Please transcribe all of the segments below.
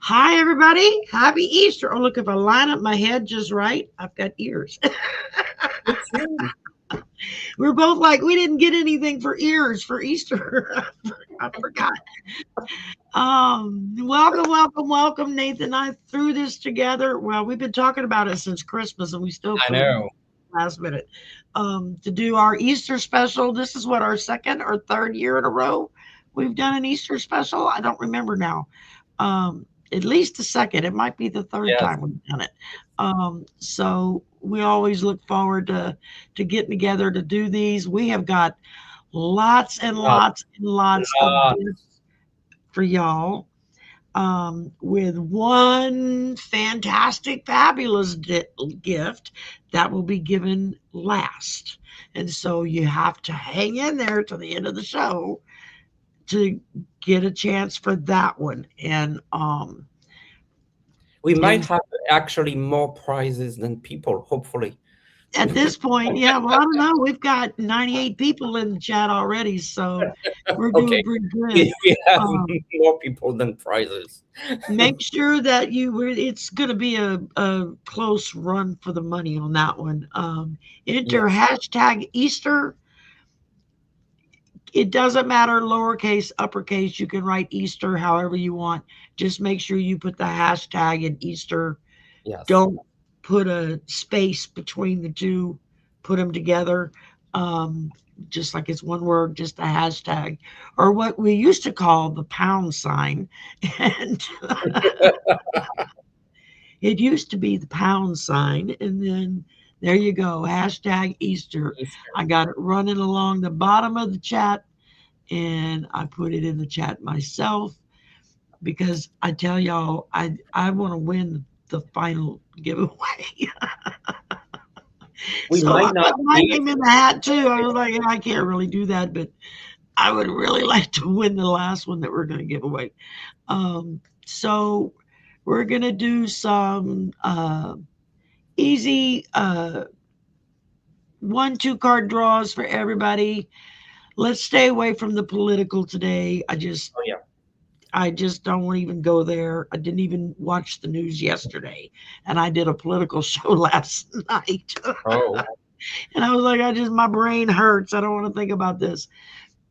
Hi, everybody. Happy Easter. Oh, look, if I line up my head just right, I've got ears. We're both like, we didn't get anything for ears for Easter. I forgot. Welcome. Nathan and I threw this together. Well, we've been talking about it since Christmas, and we still I put it know. last minute to do our Easter special. This is what, our second or third year in a row we've done an Easter special. I don't remember now. At least the second. It might be the third Yes. time we've done it. So we always look forward to getting together to do these. We have got lots and Uh, lots and lots of uh, gifts for y'all, with one fantastic, fabulous gift that will be given last. And so you have to hang in there to the end of the show to get a chance for that one. we might And have actually more prizes than people, hopefully. at this point, yeah, well, I don't know. We've got 98 people in the chat already, so we're doing Okay, pretty good. we have Um, more people than prizes. Make sure that it's going to be a close run for the money on that one. Enter Yes. hashtag Easter. It doesn't matter, lowercase, uppercase. You can write Easter however you want. Just make sure you put the hashtag in Easter. Yes. Don't put a space between the two. Put them together. Um, just like it's one word, just a hashtag, or what we used to call the pound sign. And it used to be the pound sign, and then there you go, hashtag Easter. Easter. I got it running along the bottom of the chat, and I put it in the chat myself because I tell y'all, I want to win the final giveaway. We So I might not put my be. name in the hat too. I was like, I can't really do that, but I would really like to win the last one that we're going to give away. So we're going to do some easy 1, 2 card draws for everybody. Let's stay away from the political today. Oh, yeah. I just don't even go there. I didn't even watch the news yesterday, and I did a political show last night. Oh, And I was like, my brain hurts. I don't want to think about this.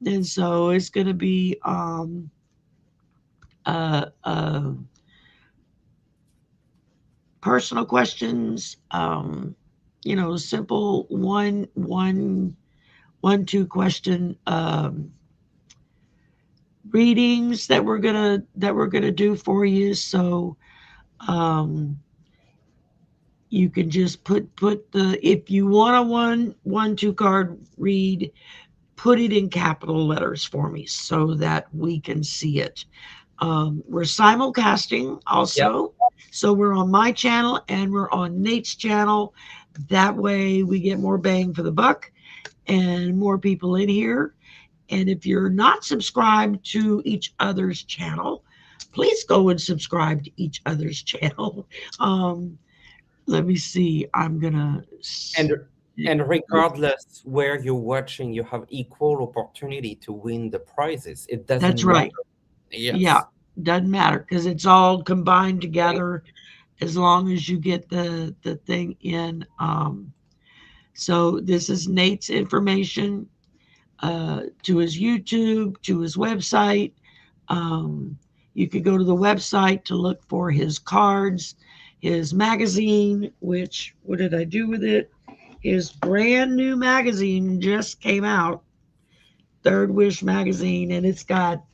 And so it's going to be uh, uh, personal questions. Simple 1, 2 question readings that we're gonna do for you. So um, you can just put the, if you want a 1, 2 card read, put it in capital letters for me so that we can see it. We're simulcasting yep. also. So we're on my channel and we're on Nate's channel. That way we get more bang for the buck and more people in here. And if you're not subscribed to each other's channel, please go and subscribe to each other's channel. Um, Let me see. I'm gonna. And regardless where you're watching, you have equal opportunity to win the prizes. It That's doesn't right. matter. Yeah, Yes. doesn't matter because it's all combined together as long as you get the thing in. So this is Nate's information to his YouTube, to his website. Um, you could go to the website to look for his cards, his magazine, which, what did I do with it? His brand new magazine just came out, Third Wish magazine, and it's got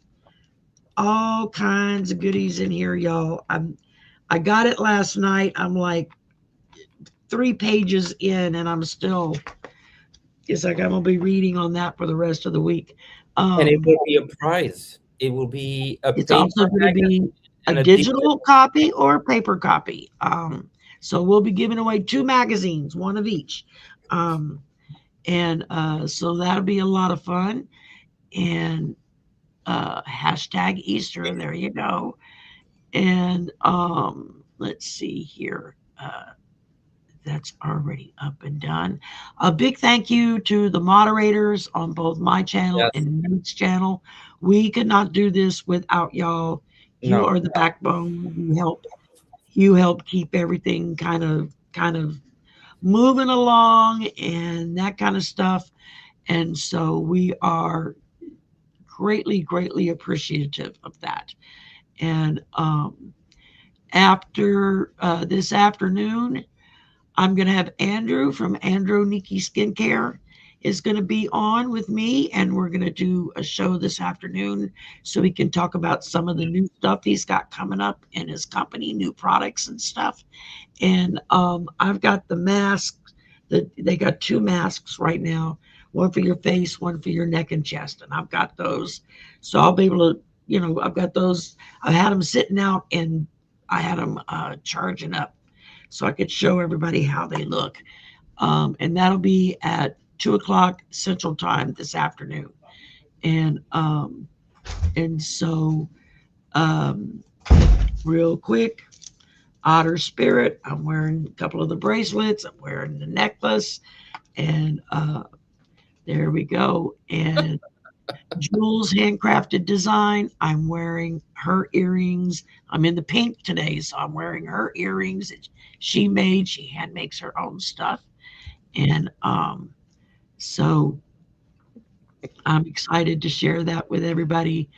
all kinds of goodies in here, y'all. I got it last night. I'm like 3 pages in, and I'm still. It's like I'm gonna be reading on that for the rest of the week. And it Um, will be a prize. It will be a it's paper also going to magazine be a and a digital digital. copy or a paper copy. So we'll be giving away 2 magazines, one of each. Um, and so that'll be a lot of fun. And hashtag Easter, there you go. And let's see here. That's already up and done. A big thank you to the moderators on both my channel Yes. and Nate's channel. We could not do this without y'all. You No. are the backbone. You help keep everything kind of moving along and that kind of stuff. And so we are greatly appreciative of that. And after this afternoon, I'm going to have Andrew from Andrew Nikki Skincare is going to be on with me, and we're going to do a show this afternoon so we can talk about some of the new stuff he's got coming up in his company, new products and stuff. And I've got the mask. They got two masks right now, one for your face, one for your neck and chest, and I've got those. So I'll be able to, I've got those. I had them sitting out, and I had them charging up, so I could show everybody how they look. And that'll be at 2 o'clock Central Time this afternoon. And um, real quick, Otter Spirit. I'm wearing a couple of the bracelets. I'm wearing the necklace, and there we go. And Jules handcrafted design. I'm wearing her earrings. I'm in the pink today, so I'm wearing her earrings that she made. She hand makes her own stuff, and so I'm excited to share that with everybody.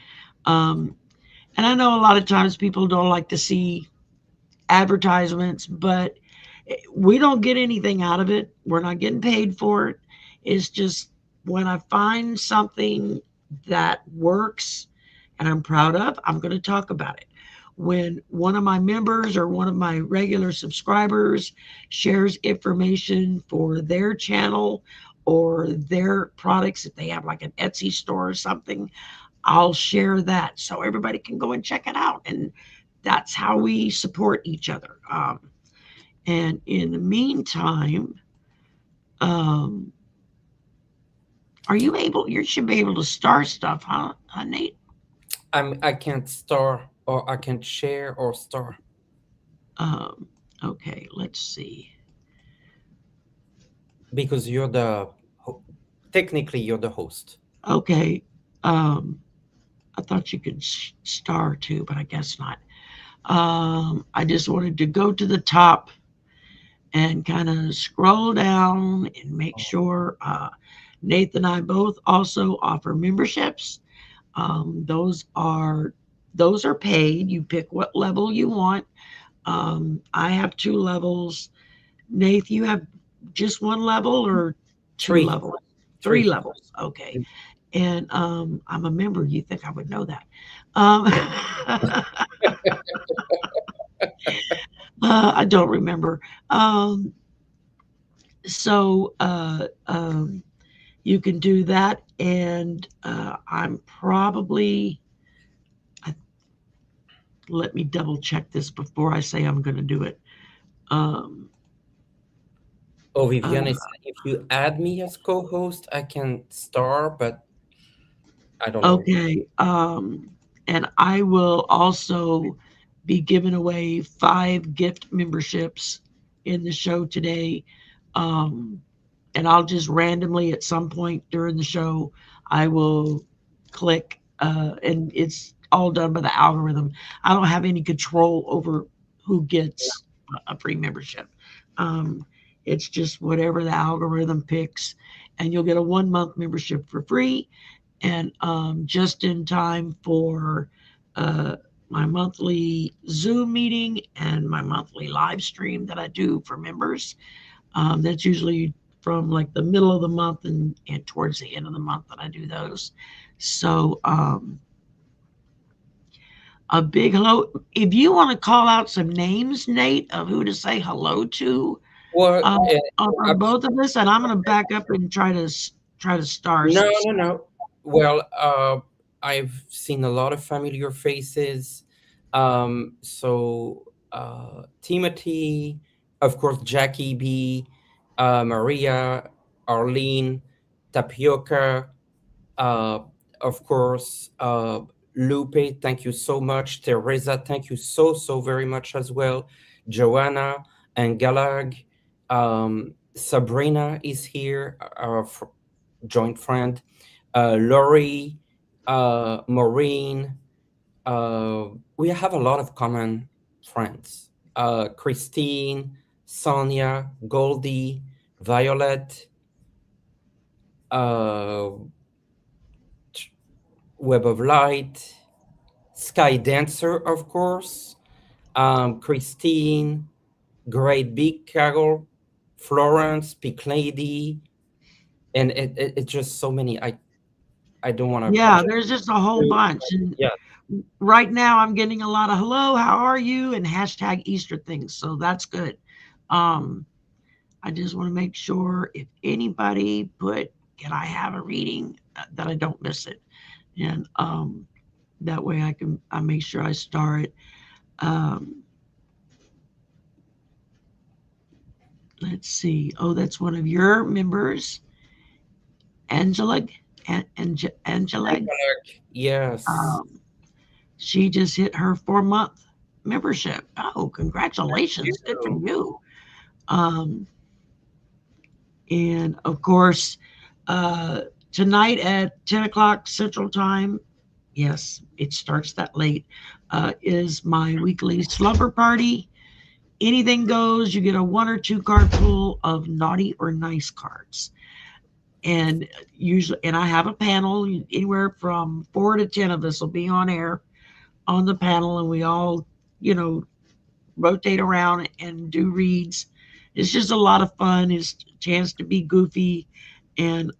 Um, and I know a lot of times people don't like to see advertisements, but we don't get anything out of it. We're not getting paid for it. It's just when I find something that works and I'm proud of, I'm going to talk about it. When one of my members or one of my regular subscribers shares information for their channel or their products, if they have like an Etsy store or something, I'll share that so everybody can go and check it out. And that's how we support each other. And in the meantime, um, are you able? You should be able to star stuff, huh, Nate? I can't star or I can't share or star Um, okay, let's see. because you're the technically you're the host. Okay, I thought you could star too, but I guess not. I just wanted to go to the top and kind of scroll down and make sure. Nathan and I both also offer memberships. Um, those are those are paid. You pick what level you want. I have two levels. Nath, you have just one level or two Three, levels? Three three. levels. Okay. And I'm a member. You think I would know that? Um, I don't remember. Um, so you can do that, and I'm probably. Let me double check this before I say I'm going to do it. Um, Oh, uh, Viviane said if you add me as co-host, I can star, but I don't know. okay. And I will also be giving away 5 gift memberships in the show today. Um, and I'll just randomly at some point during the show, I will click, and it's all done by the algorithm. I don't have any control over who gets a free membership. Um, it's just whatever the algorithm picks, and you'll get a 1 month membership for free, and just in time for uh, my monthly Zoom meeting and my monthly live stream that I do for members. That's usually from like the middle of the month and towards the end of the month that I do those. So a big hello. If you want to call out some names, Nate, of who to say hello to Well, on both of us, and I'm going to back up and try to star no, some no, stuff. no. Well, I've seen a lot of familiar faces. Timothy, of course, Jackie B, Maria, Arlene, Tapioca, uh, of course, Lupe, thank you so much. Teresa, thank you so very much as well. Joanna and Galag. Sabrina is here, our joint friend. Lori, Maureen, we have a lot of common friends. Christine, Sonia, Goldie, Violet, uh, Web of Light, Sky Dancer, of course, Christine, Great Big Carol, Florence, Pink Lady, and it's just so many. I don't want Yeah, to. there's just a whole bunch. And Yeah. right now I'm getting a lot of hello, how are you? And hashtag Easter things. So that's good. Um, I just want to make sure if anybody put, can I have a reading, that I don't miss it. And that way I make sure I start. Um, let's see. Oh, that's one of your members, Angela. Angela. Yes. Um, she just hit her 4 month membership. Oh, congratulations. Good for You. you. Um, and of course, uh, tonight at 10 o'clock Central Time, yes, it starts that late, is my weekly slumber party. Anything goes. You get a one or two card pool of naughty or nice cards. And usually, and I have a panel, anywhere from 4 to 10 of us will be on air on the panel, and we all, you know, rotate around and do reads. It's just a lot of fun. It's a chance to be goofy and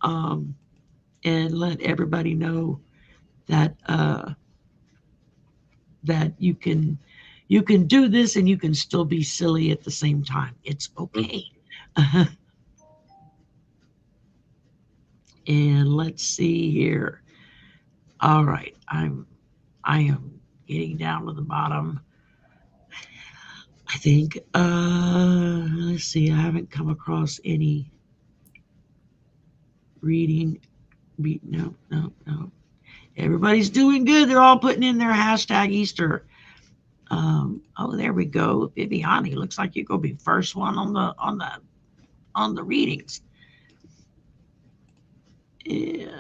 let everybody know that that you can do this and you can still be silly at the same time. It's Mhm. okay. And let's see here. All right, I am getting down to the bottom. I think let's see, I haven't come across any reading. No, no, no. Everybody's doing good. They're all putting in their hashtag Easter. Oh, there we go. Viviani, looks like you're gonna be first one on the readings. And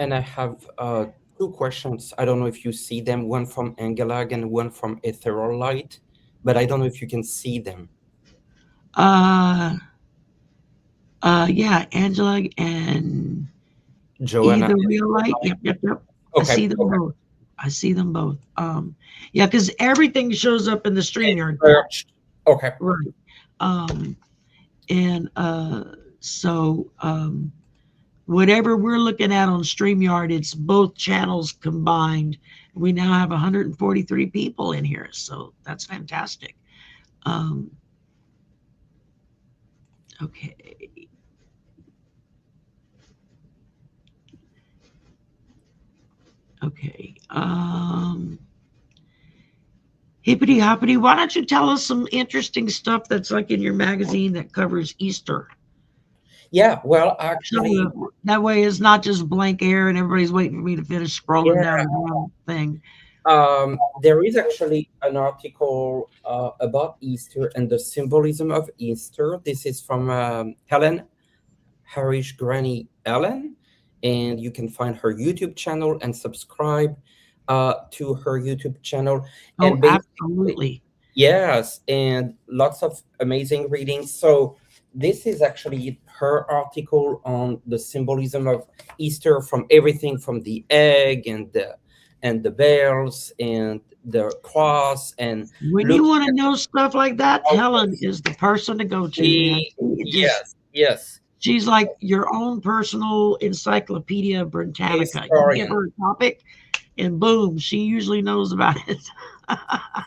And I have two questions. I don't know if you see them, one from Angelag and one from Ethereal Light, but I don't know if you can see them. uh, yeah, Angela and E Joanna. the real light. Yep, yep, yep. I Okay, see them okay. both. I see them both. Yeah, because everything shows up in the It's StreamYard chat. searched. Okay. Right. Um, and so whatever we're looking at on StreamYard, it's both channels combined. We now have 143 people in here, so that's fantastic. Um, okay, okay. Hippity hoppity, why don't you tell us some interesting stuff that's like in your magazine that covers Easter? Yeah, well, So actually, that way it's not just blank air and everybody's waiting for me to finish scrolling yeah, down the wrong thing. there is actually an article about Easter and the symbolism of Easter. This is from Helen Harish Granny Ellen, and you can find her YouTube channel and subscribe to her YouTube channel. Oh, And basically, absolutely. yes, and lots of amazing readings. So this is actually her article on the symbolism of Easter, from everything from the egg and the bells and the cross and When you looking want to at know stuff like that, how Helen is the person to go to, man. It just yes, yes, she's like your own personal Encyclopedia Britannica. You give historian. her a topic, and boom, she usually knows about it.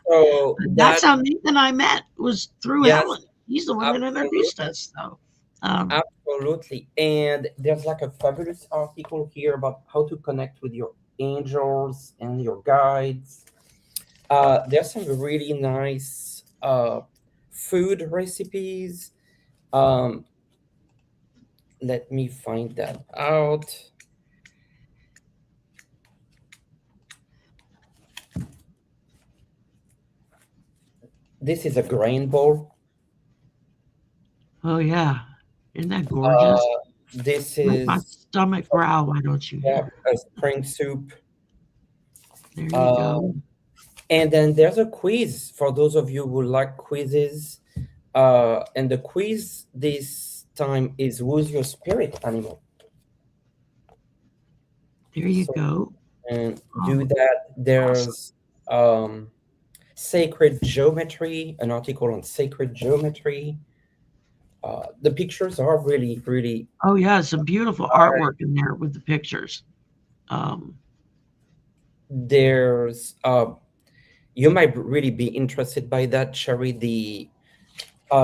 So That's that how Nathan and I met, was through yes, Helen. He's the one that introduced absolutely. us. So, um, Absolutely. And there's like a fabulous article here about how to connect with your angels and your guides. There's some really nice food recipes. Um, Let me find that out. This is a grain bowl. oh yeah, isn't that gorgeous? Uh, this Make my is stomach growl. Why don't you yeah, hear? a spring soup. There you Uh, go. and then there's a quiz for those of you who like quizzes. And the quiz this time is who's your spirit animal? There you So go. and do Oh, that. awesome. There's sacred geometry, an article on sacred geometry. The pictures are really, really Oh yeah, some beautiful artwork in there with the pictures. Um, there's you might really be interested by that, Shari. The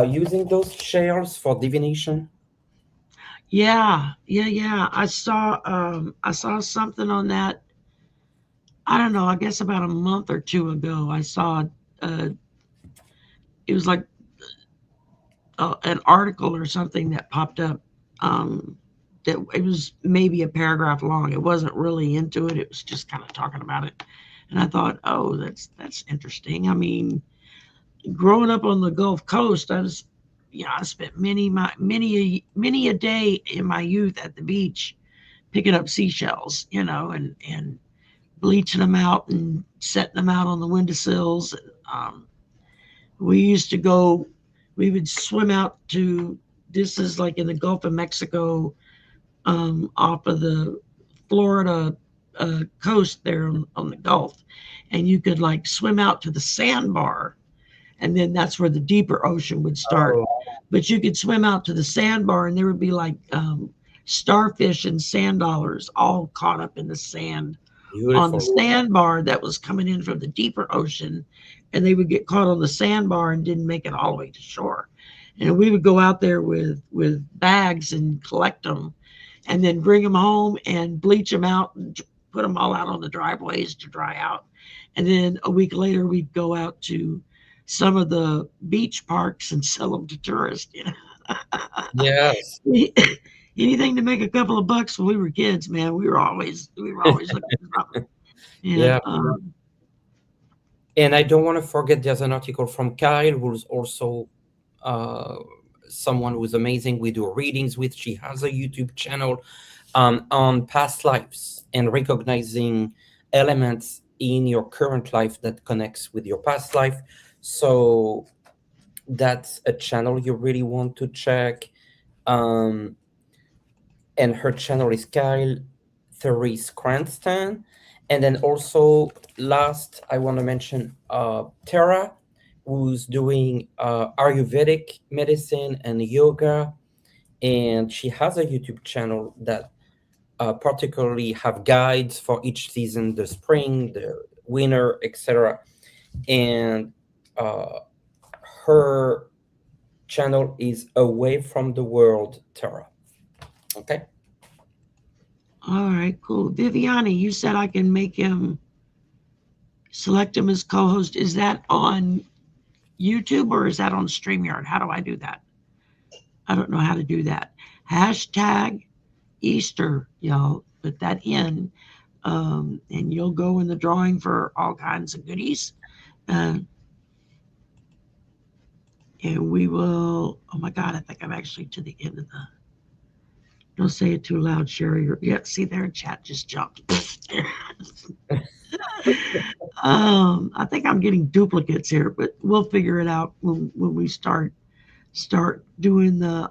using those shells for divination. yeah, yeah. I saw something on that. I don't know. I guess about a month or two ago, I saw uh, it was like an article or something that popped up. Um, that it was maybe a paragraph long. It wasn't really into it. It was just kind of talking about it, and I thought, oh, that's interesting. I mean, growing up on the Gulf Coast, I spent many a day in my youth at the beach picking up seashells, and bleaching them out and setting them out on the windowsills. Um, we used to go, we would swim out to, this is like in the Gulf of Mexico, off of the Florida coast there on the Gulf. And you could like swim out to the sandbar, and then that's where the deeper ocean would start. Oh, But you could swim out to the sandbar, and there would be like starfish and sand dollars all caught up in the sand on the beautiful. sandbar that was coming in from the deeper ocean, and they would get caught on the sandbar and didn't make it all the way to shore. And we would go out there with bags and collect them, and then bring them home and bleach them out and put them all out on the driveways to dry out. And then a week later, we'd go out to some of the beach parks and sell them to tourists. Yes. Anything to make a couple of bucks when we were kids, man. We were always looking for something. And Yeah. And I don't want to forget there's an article from Kyle, who's also uh, someone who's amazing. We do readings with. She has a YouTube channel on past lives and recognizing elements in your current life that connects with your past life. So that's a channel you really want to check. Um, and her channel is Kyle Therese Cranston. And then also, last, I want to mention Tara, who's doing Ayurvedic medicine and yoga. And she has a YouTube channel that particularly have guides for each season, the spring, the winter, etc. And uh, her channel is Away from the World, Tara. Okay. all right, cool. Viviani, you said I can make him select him as co-host. Is that on YouTube or is that on StreamYard? How do I do that? I don't know how to do that. Hashtag Easter, y'all. Put that in, and you'll go in the drawing for all kinds of goodies. Uh, and we will. Oh my God, I think I'm actually to the end of the. Don't say it too loud, Sherry. Yeah, see there, chat just jumped. I think I'm getting duplicates here, but we'll figure it out when we start doing the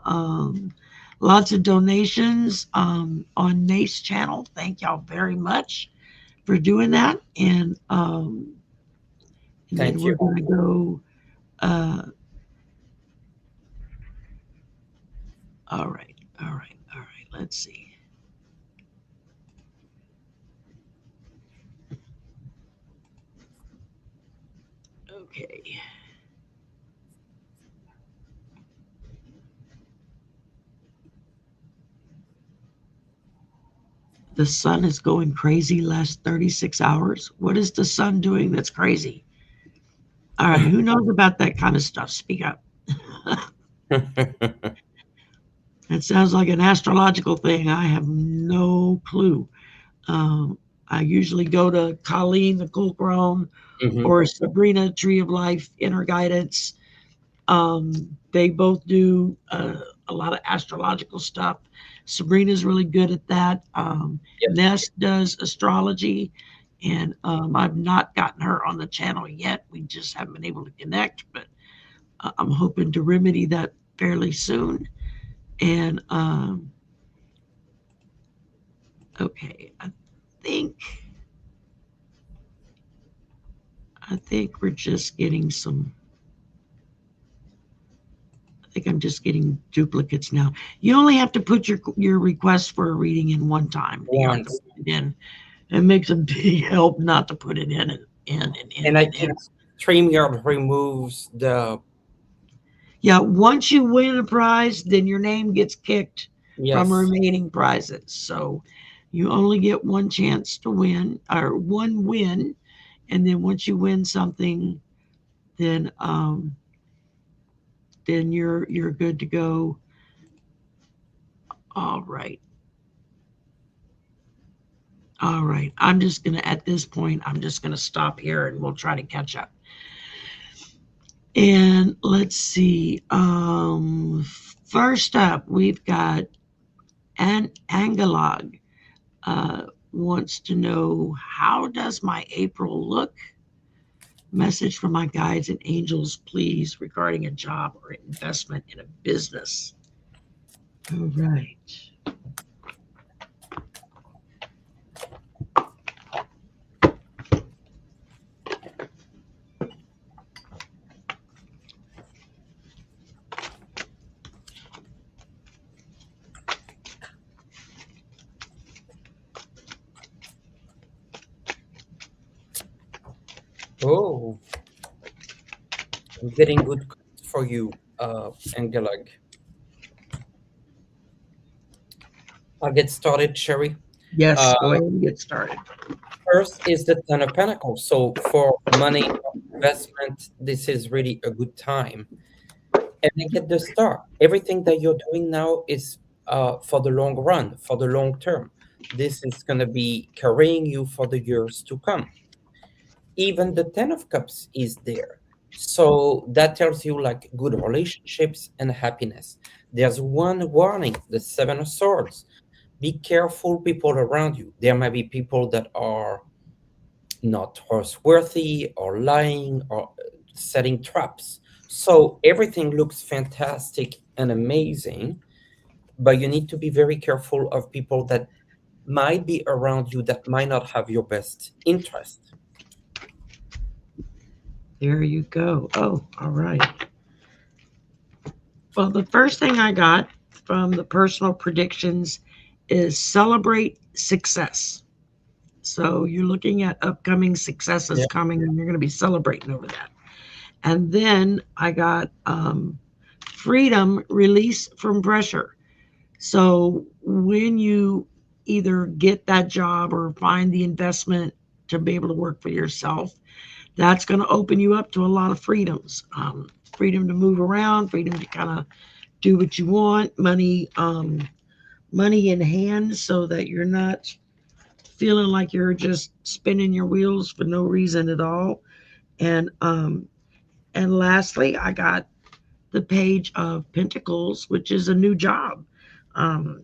lots of donations on Nate's channel. Thank y'all very much for doing that, and then Thank we're you. gonna go. Uh, all right, all right, all right. Let's see. Okay. The sun is going crazy last 36 hours. What is the sun doing that's crazy? All right, who knows about that kind of stuff? Speak up. That sounds like an astrological thing. I have no clue. Um, I usually go to Colleen the Cool Hmm. or Sabrina Tree of Life Inner Guidance. They both do a lot of astrological stuff. Sabrina's really good at that. Yep. Nest does astrology, And I've not gotten her on the channel yet. We just haven't been able to connect, but I'm hoping to remedy that fairly soon. And okay, think I think we're just getting some. I think I'm just getting duplicates now. You only have to put your request for a reading in one time. You don't have to Once. put it in. It makes a big help not to put it in And I and think StreamYard removes the Yeah, once you win a prize, then your name gets kicked from yes. remaining prizes. So you only get one chance to win or one win, and then once you win something, then then you're good to go. All right. All right. I'm just gonna at this point, I'm just gonna stop here and we'll try to catch up. And let's see. First up, we've got an Angalog. Wants to know, how does my April look? Message from my guides and angels, please, regarding a job or investment in a business. All right. Oh, I'm getting good cards for you, Angelag. I'll get started, Sherry. Yes, Uh, go ahead and get started. First is the Ten of Pentacles. So for money investment, this is really a good time. And I get the Star. Everything that you're doing now is for the long run, for the long term. This is going to be carrying you for the years to come. Even the Ten of Cups is there. So that tells you like good relationships and happiness. There's one warning, the Seven of Swords. Be careful people around you. There might be people that are not trustworthy or lying or setting traps. So everything looks fantastic and amazing, but you need to be very careful of people that might be around you that might not have your best interest. There you go. Oh, all right. Well, the first thing I got from the personal predictions is celebrate success. So you're looking at upcoming successes Yeah. coming and you're going to be celebrating over that. And then I got freedom, release from pressure. So when you either get that job or find the investment to be able to work for yourself, that's going to open you up to a lot of freedoms. Freedom to move around, freedom to kind of do what you want, money in hand, so that you're not feeling like you're just spinning your wheels for no reason at all. And lastly, I got the Page of Pentacles, which is a new job. Um,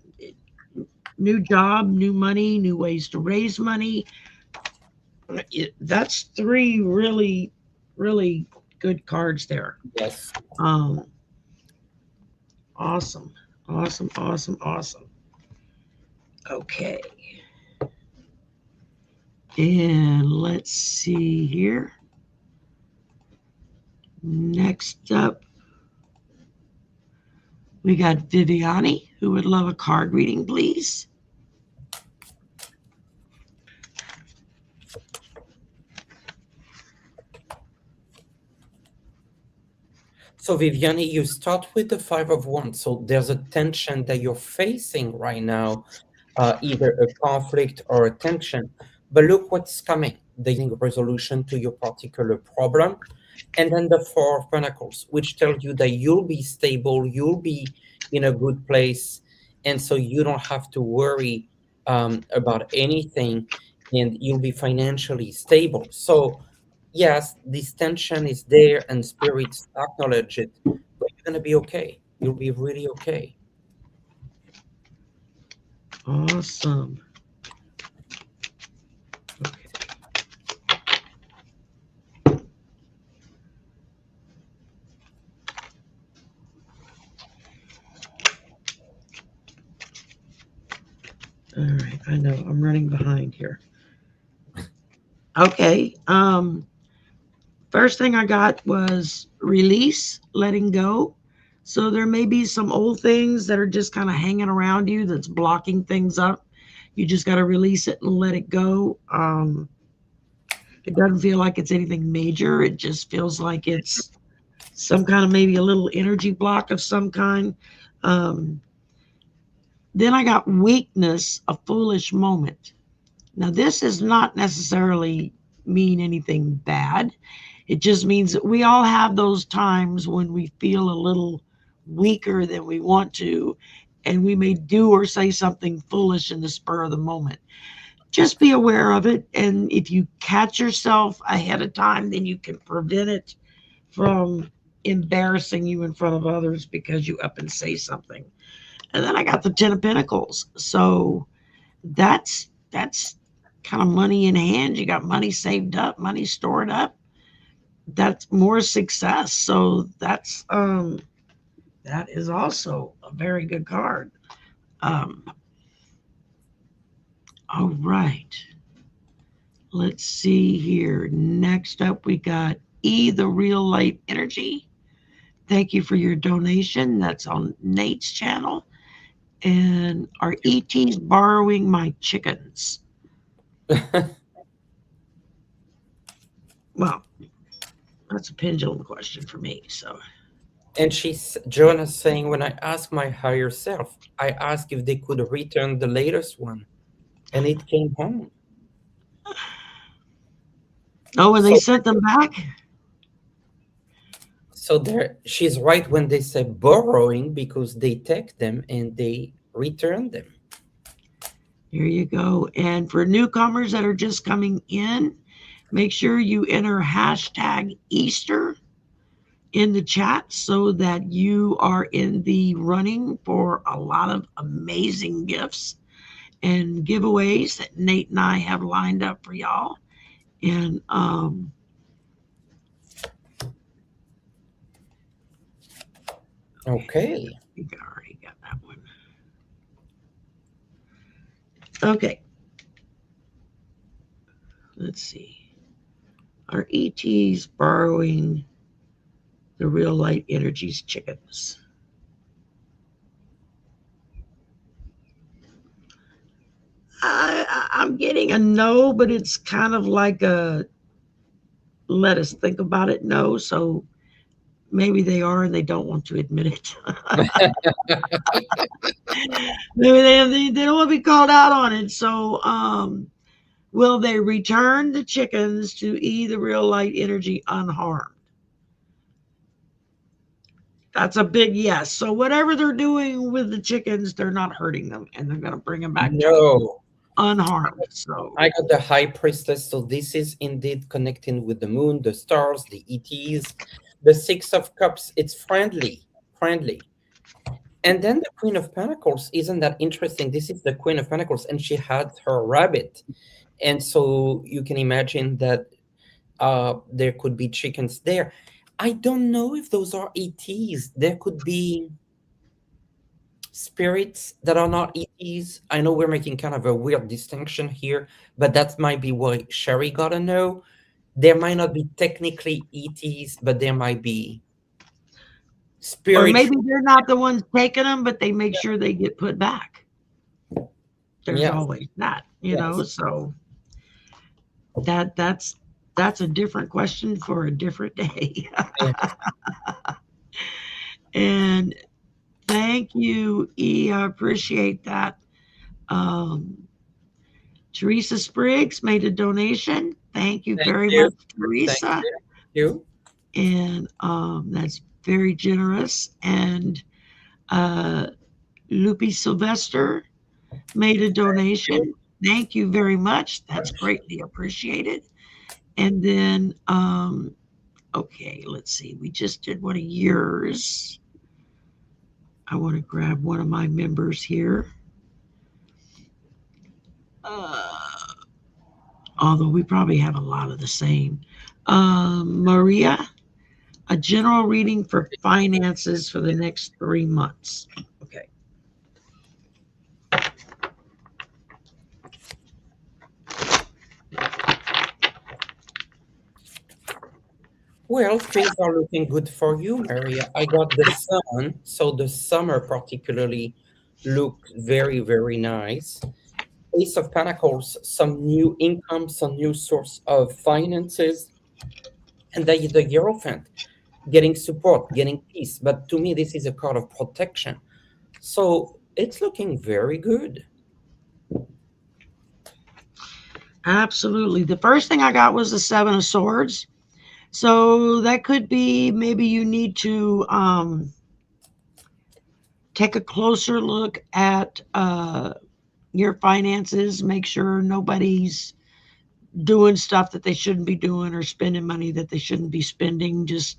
New job, new money, new ways to raise money. That's three really, really good cards there. Yes. Um, awesome, awesome, awesome, awesome. Okay. And let's see here. Next up, we got Viviani, who would love a card reading, please. So, Viviani, you start with the Five of Wands. So, there's a tension that you're facing right now, either a conflict or a tension. But look what's coming, the resolution to your particular problem. And then the Four of Pentacles, which tells you that you'll be stable, you'll be in a good place. And so you don't have to worry about anything, and you'll be financially stable. So, yes, this tension is there and spirits acknowledge it, but you're going to be okay. You'll be really okay. Awesome. Okay. I know I'm running behind here. Okay. First thing I got was release, letting go. So there may be some old things that are just kind of hanging around you that's blocking things up. You just got to release it and let it go. It doesn't feel like it's anything major. It just feels like it's some kind of maybe a little energy block of some kind. Um, then I got weakness, a foolish moment. Now, this does not necessarily mean anything bad. It just means that we all have those times when we feel a little weaker than we want to, and we may do or say something foolish in the spur of the moment. Just be aware of it. And if you catch yourself ahead of time, then you can prevent it from embarrassing you in front of others because you up and say something. And then I got the 10 of Pentacles. So that's kind of money in hand. You got money saved up, money stored up. That's more success. So that is also a very good card. Um, all right. Let's see here. Next up, we got E, the real light energy. Thank you for your donation. That's on Nate's channel. And are ETs borrowing my chickens? Well, that's a pendulum question for me. So, And Joanna's saying, when I asked my higher self, I asked if they could return the latest one, and it came home. oh, and they So, sent them back? so there, she's right when they say borrowing, because they take them and they return them. Here you go. And for newcomers that are just coming in, make sure you enter hashtag Easter in the chat so that you are in the running for a lot of amazing gifts and giveaways that Nate and I have lined up for y'all. And Okay. I think I already got that one. Okay. Let's see. Are ETs borrowing the real light energies chickens? I'm getting a no, but it's kind of like a let us think about it no. So maybe they are and they don't want to admit it. Maybe they don't want to be called out on it. So will they return the chickens to E, the real light energy, unharmed? That's a big yes. So whatever they're doing with the chickens, they're not hurting them, and they're going to bring them back to No, unharmed. So I got the High Priestess, so this is indeed connecting with the moon, the stars, the ETs. The Six of Cups, it's friendly, friendly. And then the Queen of Pentacles, isn't that interesting? This is the Queen of Pentacles, and she had her rabbit. And so you can imagine that there could be chickens there. I don't know if those are ETs. There could be spirits that are not ETs. I know we're making kind of a weird distinction here, but that might be why Shari got to know. There might not be technically ETs, but there might be or spirits. maybe they're not the ones taking them, but they make sure they get put back. There's Yes. always that, you Yes. know. So that's a different question for a different day. Yeah. And thank you, E. I appreciate that. Teresa Spriggs made a donation. Thank you Thank very you. much, Teresa. Thank you. And that's very generous. And Lupi Sylvester made a donation. Thank you very much. That's greatly appreciated. And then, okay, let's see. We just did one of yours. I want to grab one of my members here. Although we probably have a lot of the same. Maria, a general reading for finances for the next 3 months. Okay. Well, things are looking good for you, Maria. I got the sun, so the summer particularly looked very, very nice. Ace of Pentacles, some new income, some new source of finances, and the Hierophant, getting support, getting peace. But to me, this is a card of protection. So it's looking very good. Absolutely. The first thing I got was the Seven of Swords. So that could be maybe you need to take a closer look at your finances, make sure nobody's doing stuff that they shouldn't be doing or spending money that they shouldn't be spending. Just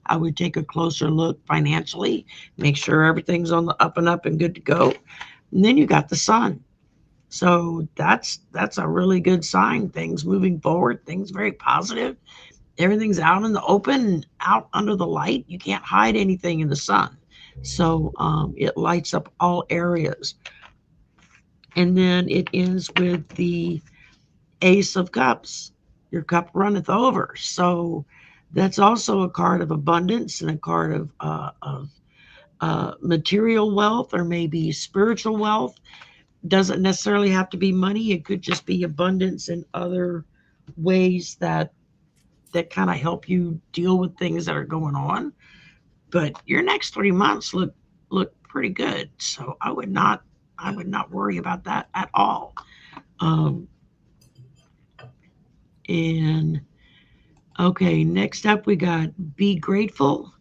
I would take a closer look financially, make sure everything's on the up and up and good to go. And then you got the sun. So that's a really good sign. Things moving forward, things very positive. Everything's out in the open, out under the light. You can't hide anything in the sun. So it lights up all areas. And then it ends with the Ace of Cups. Your cup runneth over. So that's also a card of abundance and a card of material wealth or maybe spiritual wealth. Doesn't necessarily have to be money. It could just be abundance in other ways that kind of help you deal with things that are going on. But your next 3 months look pretty good. So I would not worry about that at all. Um, and okay, next up we got be grateful.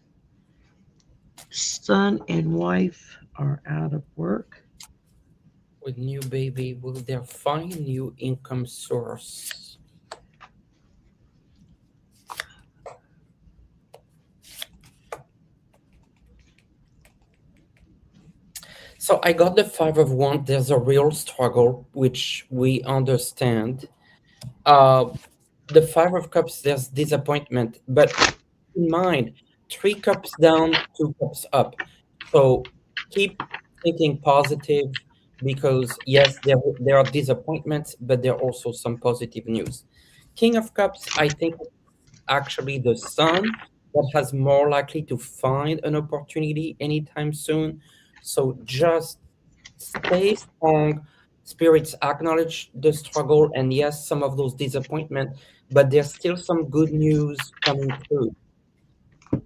Son and wife are out of work. With new baby, will there find new income source? So I got the Five of Wands. There's a real struggle, which we understand. Uh, the Five of Cups, there's disappointment, but in mind, three cups down, two cups up. So keep thinking positive because yes, there are disappointments, but there are also some positive news. King of Cups, I think actually the Sun that has more likely to find an opportunity anytime soon. So just stay strong. Spirits acknowledge the struggle and yes, some of those disappointments, but there's still some good news coming through. All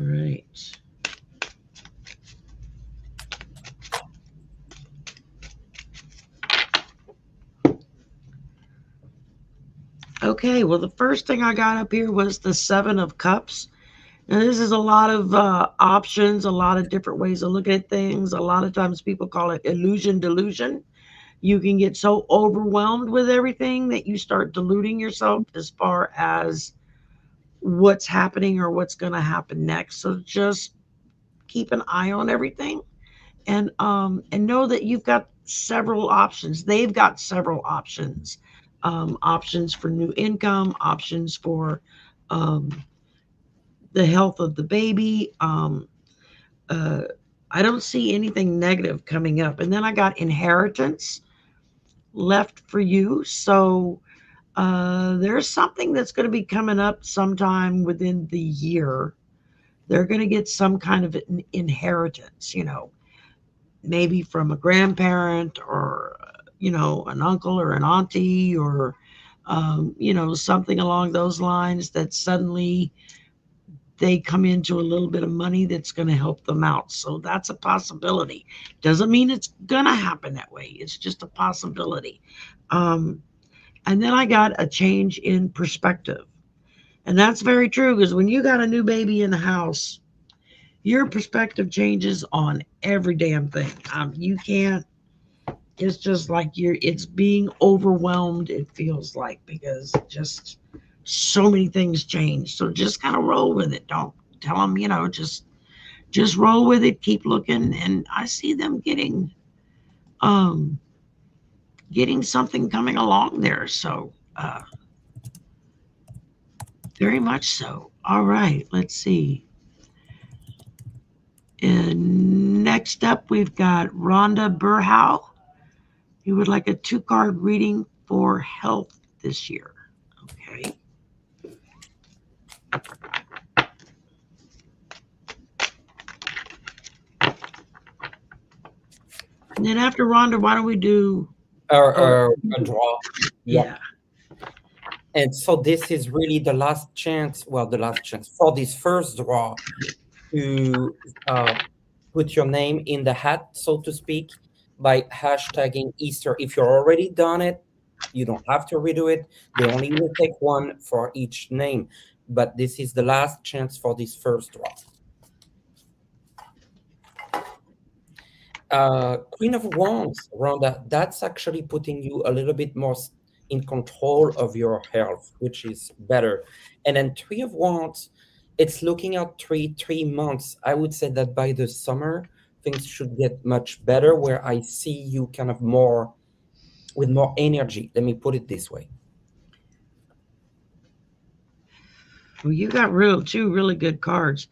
right. Okay, well, the first thing I got up here was the Seven of Cups. Now, this is a lot of options, a lot of different ways of looking at things. A lot of times people call it illusion delusion. You can get so overwhelmed with everything that you start deluding yourself as far as what's happening or what's going to happen next. So just keep an eye on everything and know that you've got several options. They've got several options. Options for new income, options for um, the health of the baby. Uh, I don't see anything negative coming up. And then I got inheritance left for you. So there's something that's going to be coming up sometime within the year. They're going to get some kind of an inheritance, maybe from a grandparent or, an uncle or an auntie or, something along those lines that suddenly they come into a little bit of money that's going to help them out. So that's a possibility. Doesn't mean it's going to happen that way. It's just a possibility. Um, and then I got a change in perspective. And that's very true because when you got a new baby in the house, your perspective changes on every damn thing. You can't, it's just like it's being overwhelmed, it feels like, because just so many things change. So just kind of roll with it. Don't tell them, just roll with it, keep looking. And I see them um, getting something coming along there. So, very much so. All right, let's see. And next up, we've got Rhonda Burhow. You would like a 2-card reading for health this year. Okay. And then after Rhonda, why don't we do A draw. Yep. yeah. And so this is really the last chance, well, the last chance for this first draw to put your name in the hat, so to speak, by hashtagging Easter. If you're already done it, you don't have to redo it. They only will take one for each name. But this is the last chance for this first draw. Queen of Wands, Rhonda, that's actually putting you a little bit more in control of your health, which is better. And then Three of Wands, it's looking at three months. I would say that by the summer, things should get much better, where I see you kind of more with more energy. Let me put it this way. Well, you got two really good cards.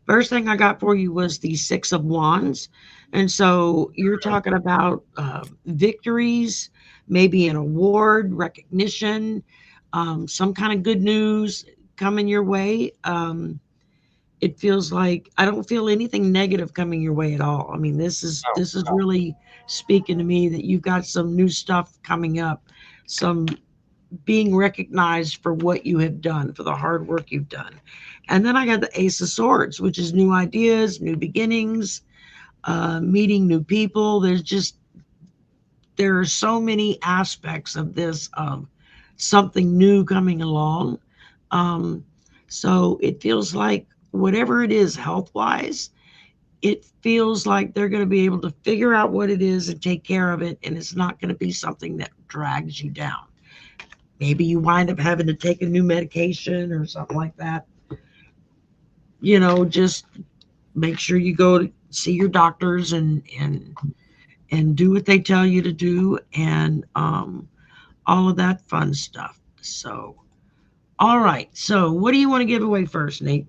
First thing I got for you was the Six of Wands. And so you're talking about victories, maybe an award, recognition, some kind of good news coming your way. It feels like I don't feel anything negative coming your way at all. I mean, this is really speaking to me that you've got some new stuff coming up, some being recognized for what you have done, for the hard work you've done. And then I got the Ace of Swords, which is new ideas, new beginnings, meeting new people. There are so many aspects of this, something new coming along. So it feels like whatever it is health-wise, it feels like they're going to be able to figure out what it is and take care of it, and it's not going to be something that drags you down. Maybe you wind up having to take a new medication or something like that. Just make sure you go to see your doctors and do what they tell you to do, and all of that fun stuff. So, all right. So, what do you want to give away first, Nate?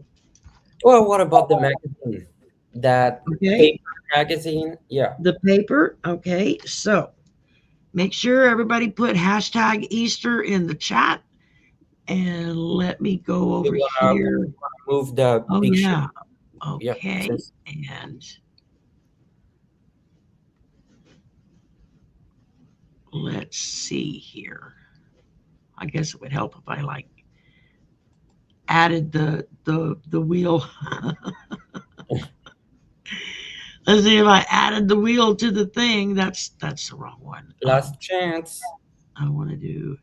Well, what about the magazine? That paper magazine? Yeah. The paper. Okay. So, make sure everybody put hashtag Easter in the chat. And let me go over here. Move the picture. Yeah. Okay. Yep. And let's see here. I guess it would help if I added the wheel. Let's see if I added the wheel to the thing. That's the wrong one. Last chance. I want to do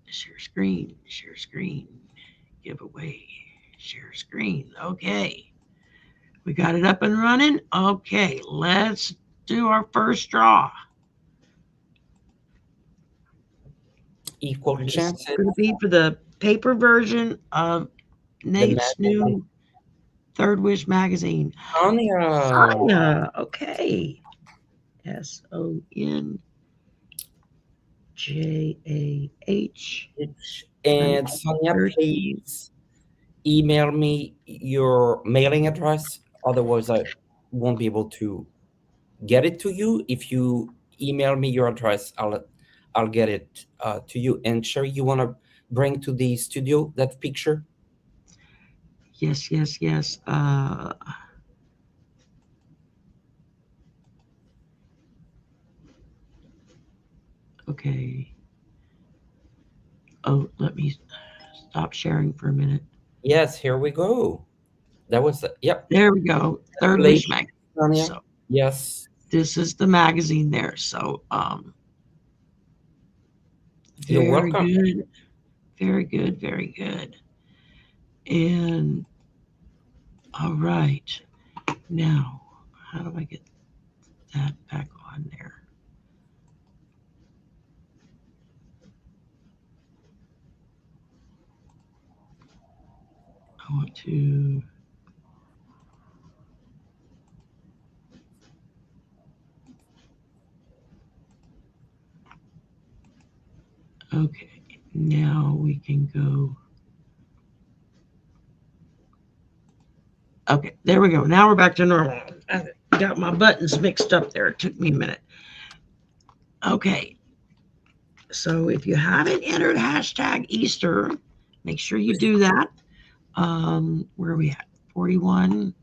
share screen, giveaway, share screen. Okay. We got it up and running. Okay, let's do our first draw. Equal chances. It's going to be for the paper version of Nate's new Third Wish magazine. Sonia. Okay. SONJAH. And Sonia, please email me your mailing address. Otherwise, I won't be able to get it to you. If you email me your address, I'll get it to you. And Shari, you want to bring to the studio that picture? Yes. Okay. Oh, let me stop sharing for a minute. Yes, here we go. That was yep. There we go. Third Wish magazine. So, yes. This is the magazine there. So you're welcome. Good. Very good, very good. And all right. Now, how do I get that back on there? I want to okay, now we can go. Okay, there we go. Now we're back to normal. I got my buttons mixed up there. It took me a minute. Okay. So if you haven't entered hashtag Easter, make sure you do that. Where are we at? 41.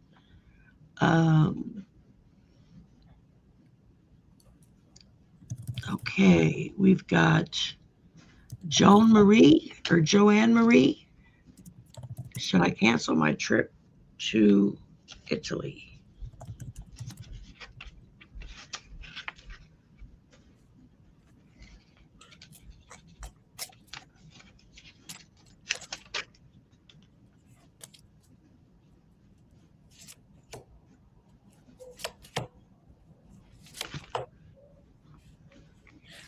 Okay, we've got Joanne Marie. Should I cancel my trip to Italy?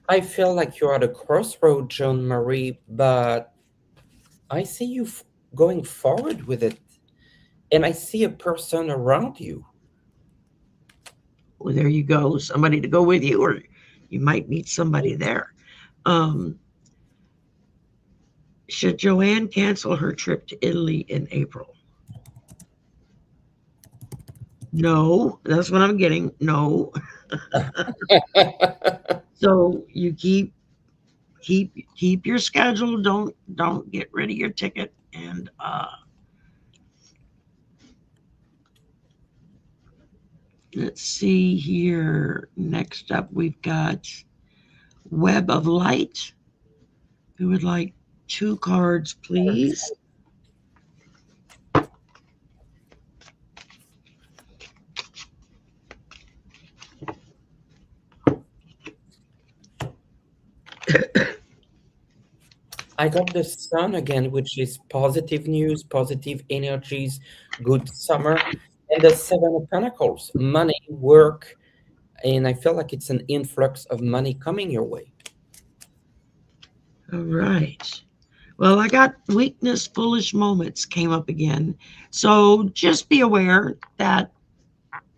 I feel like you're at a crossroad, Joan Marie, but I see you going forward with it. And I see a person around you. Well, there you go. Somebody to go with you, or you might meet somebody there. Should Joanne cancel her trip to Italy in April? No, that's what I'm getting. No. So you keep your schedule. Don't get rid of your ticket. And let's see here. Next up, we've got Web of Light. We would like 2 cards, please. I got the sun again, which is positive news, positive energies, good summer. And the Seven of Pentacles, money, work. And I feel like it's an influx of money coming your way. All right. Well, I got weakness, foolish moments came up again. So just be aware that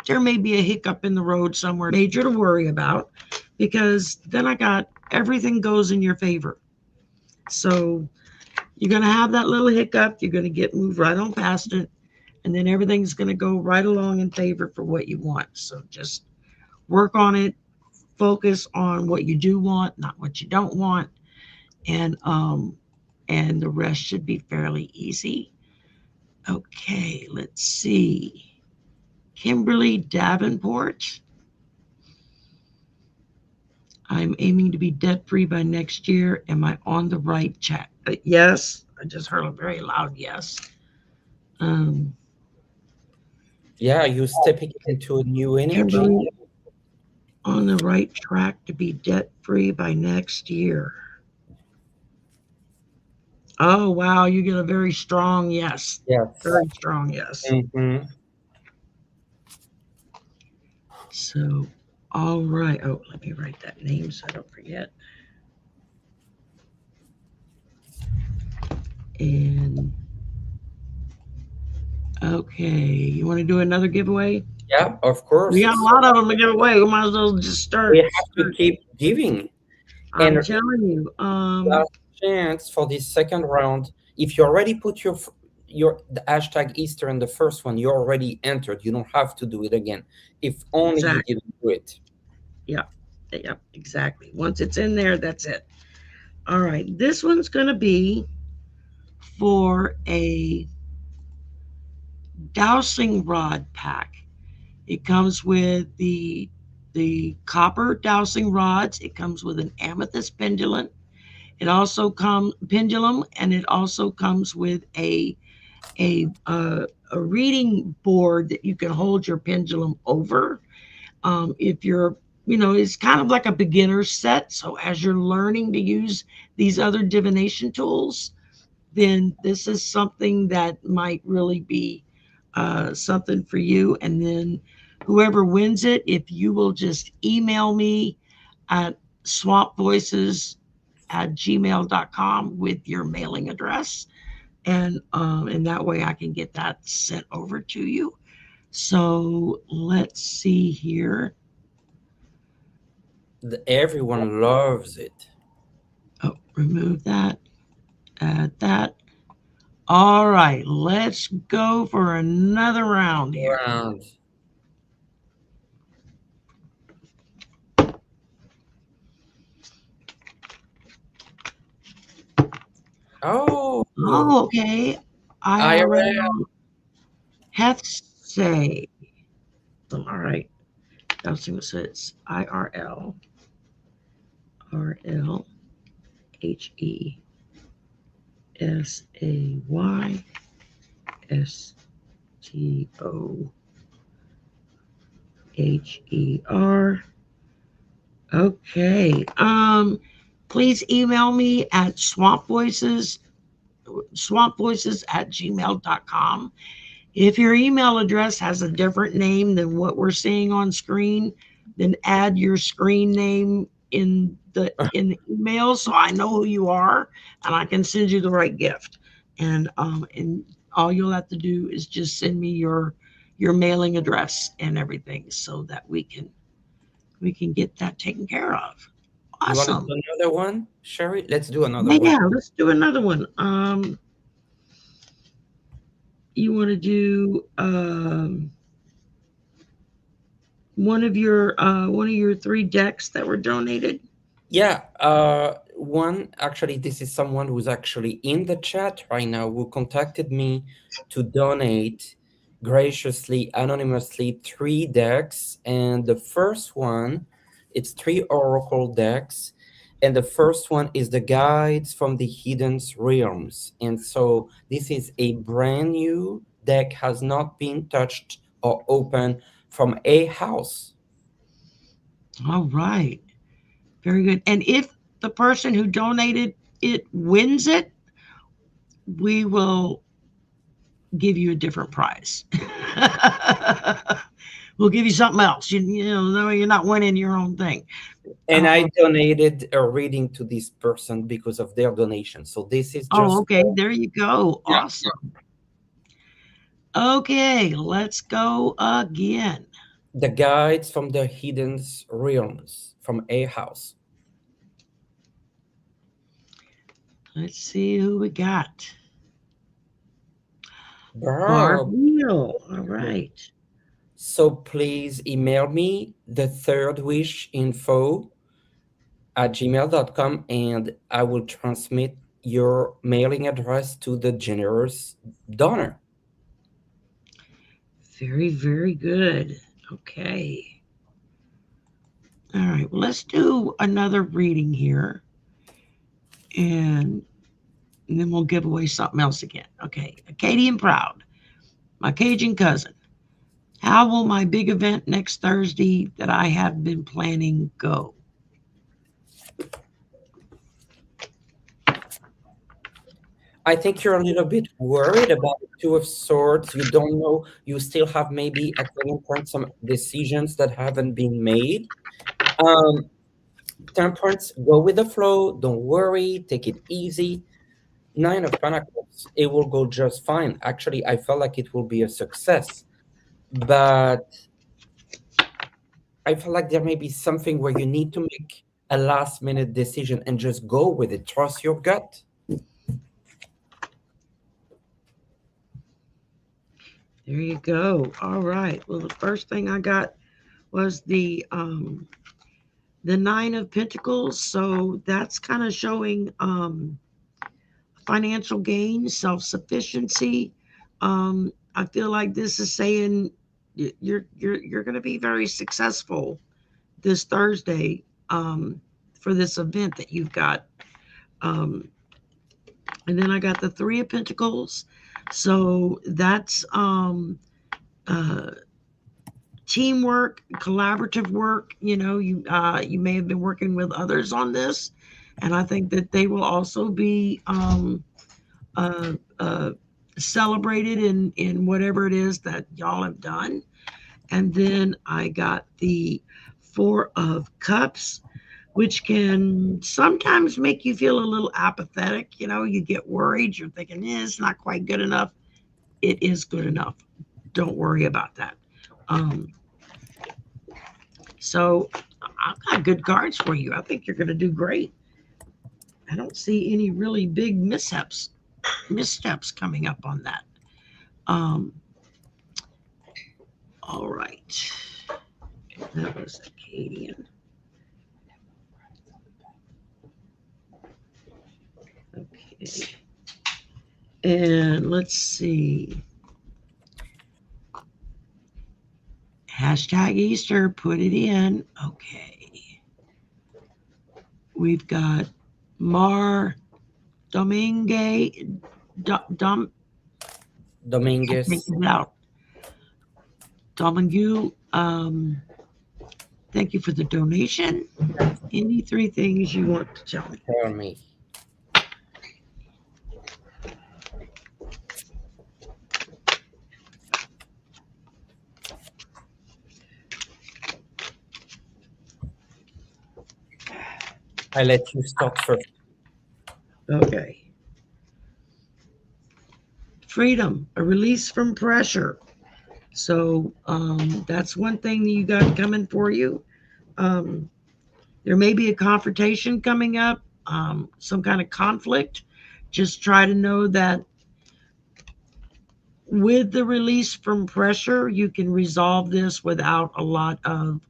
there may be a hiccup in the road somewhere major to worry about, because then I got everything goes in your favor. So you're going to have that little hiccup. You're going to get moved right on past it. And then everything's going to go right along in favor for what you want. So just work on it. Focus on what you do want, not what you don't want. And the rest should be fairly easy. Okay, let's see. Kimberly Davenport. I'm aiming to be debt-free by next year. Am I on the right track? Yes. I just heard a very loud yes. Yeah, you're stepping into a new energy. Kimberly, on the right track to be debt-free by next year. Oh, wow. You get a very strong yes. Yes. Very strong yes. Mm-hmm. So, all right. Oh, let me write that name so I don't forget. And, okay. You want to do another giveaway? Yeah, of course. We got a lot of them to give away. We might as well just start. We have to keep giving. I'm telling you. Last chance for this second round. If you already put your the hashtag Easter in the first one, you already entered. You don't have to do it again. If only you didn't do it. Yeah, exactly. Once it's in there, that's it. All right, this one's going to be for a dowsing rod pack. It comes with the copper dowsing rods. It comes with an amethyst pendulum. It also comes and it also comes with a reading board that you can hold your pendulum over. If you're, it's kind of like a beginner set. So as you're learning to use these other divination tools, then this is something that might really be something for you. And then whoever wins it, if you will just email me at swampvoices@gmail.com with your mailing address, and that way I can get that sent over to you. So let's see here. Everyone loves it. Oh, remove that. Add that. All right, let's go for another round here. Oh, Oh, okay. IRL. IRL hath say. All right. Let's see what it says. IRLHESAYSTOHER. Okay. Please email me at swampvoices@gmail.com. If your email address has a different name than what we're seeing on screen, then add your screen name in the email so I know who you are and I can send you the right gift. And all you'll have to do is just send me your mailing address and everything so that we can get that taken care of. You want to Awesome. do another one, Sherry? Let's do another Yeah, one. yeah, let's do another one. You want to do one of your three decks that were donated? Yeah, one actually, this is someone who's actually in the chat right now who contacted me to donate graciously, anonymously, 3 decks. And the first one, it's 3 oracle decks. And the first one is the Guides from the Hidden Realms. And so this is a brand new deck, has not been touched or opened from a house. All right. Very good. And if the person who donated it wins it, we will give you a different prize. We'll give you something else. No, you're not winning your own thing. And I Um, donated a reading to this person because of their donation. So this is oh, just okay. There you go. yeah, Awesome. Okay, let's go again. the Guides from the Hidden Realms from a house. Let's see who we got. Barb. Barbiel. All right. So please email me the third wish info at gmail.com and I will transmit your mailing address to the generous donor. Very, very good. Okay. All right. Well, let's do another reading here. And then we'll give away something else again. Okay. Acadian Proud, my Cajun cousin. How will my big event next Thursday that I have been planning go? I think you're a little bit worried about the Two of Swords. You don't know, you still have maybe at one point some decisions that haven't been made. Um, Temperance, go with the flow. Don't worry. Take it easy. Nine of Pentacles, it will go just fine. Actually, I felt like it will be a success, but I feel like there may be something where you need to make a last minute decision and just go with it. Trust your gut. There you go. All right. Well, the first thing I got was the Nine of Pentacles. So that's kind of showing financial gain, self-sufficiency. I feel like this is saying you're going to be very successful this Thursday for this event that you've got. Um, and then I got the Three of Pentacles. So that's uh, teamwork, collaborative work. You may have been working with others on this, and I think that they will also be uh, uh, celebrated in whatever it is that y'all have done. And then I got the Four of Cups, which can sometimes make you feel a little apathetic. You get worried. You're thinking, it's not quite good enough. It is good enough. Don't worry about that. Um, so I've got good cards for you. I think you're going to do great. I don't see any really big missteps coming up on that. Um, all right. That was Acadian. Okay. And let's see. Hashtag Easter, put it in. Okay. We've got Mar Domingue. Dom, Dominguez. take it out. Domingue. Thank you for the donation. Any three things you want to tell me? Tell me. I let you start first. Okay. Freedom, a release from pressure. So that's one thing that you got coming for you. There may be a confrontation coming up, some kind of conflict. Just try to know that with the release from pressure, you can resolve this without a lot of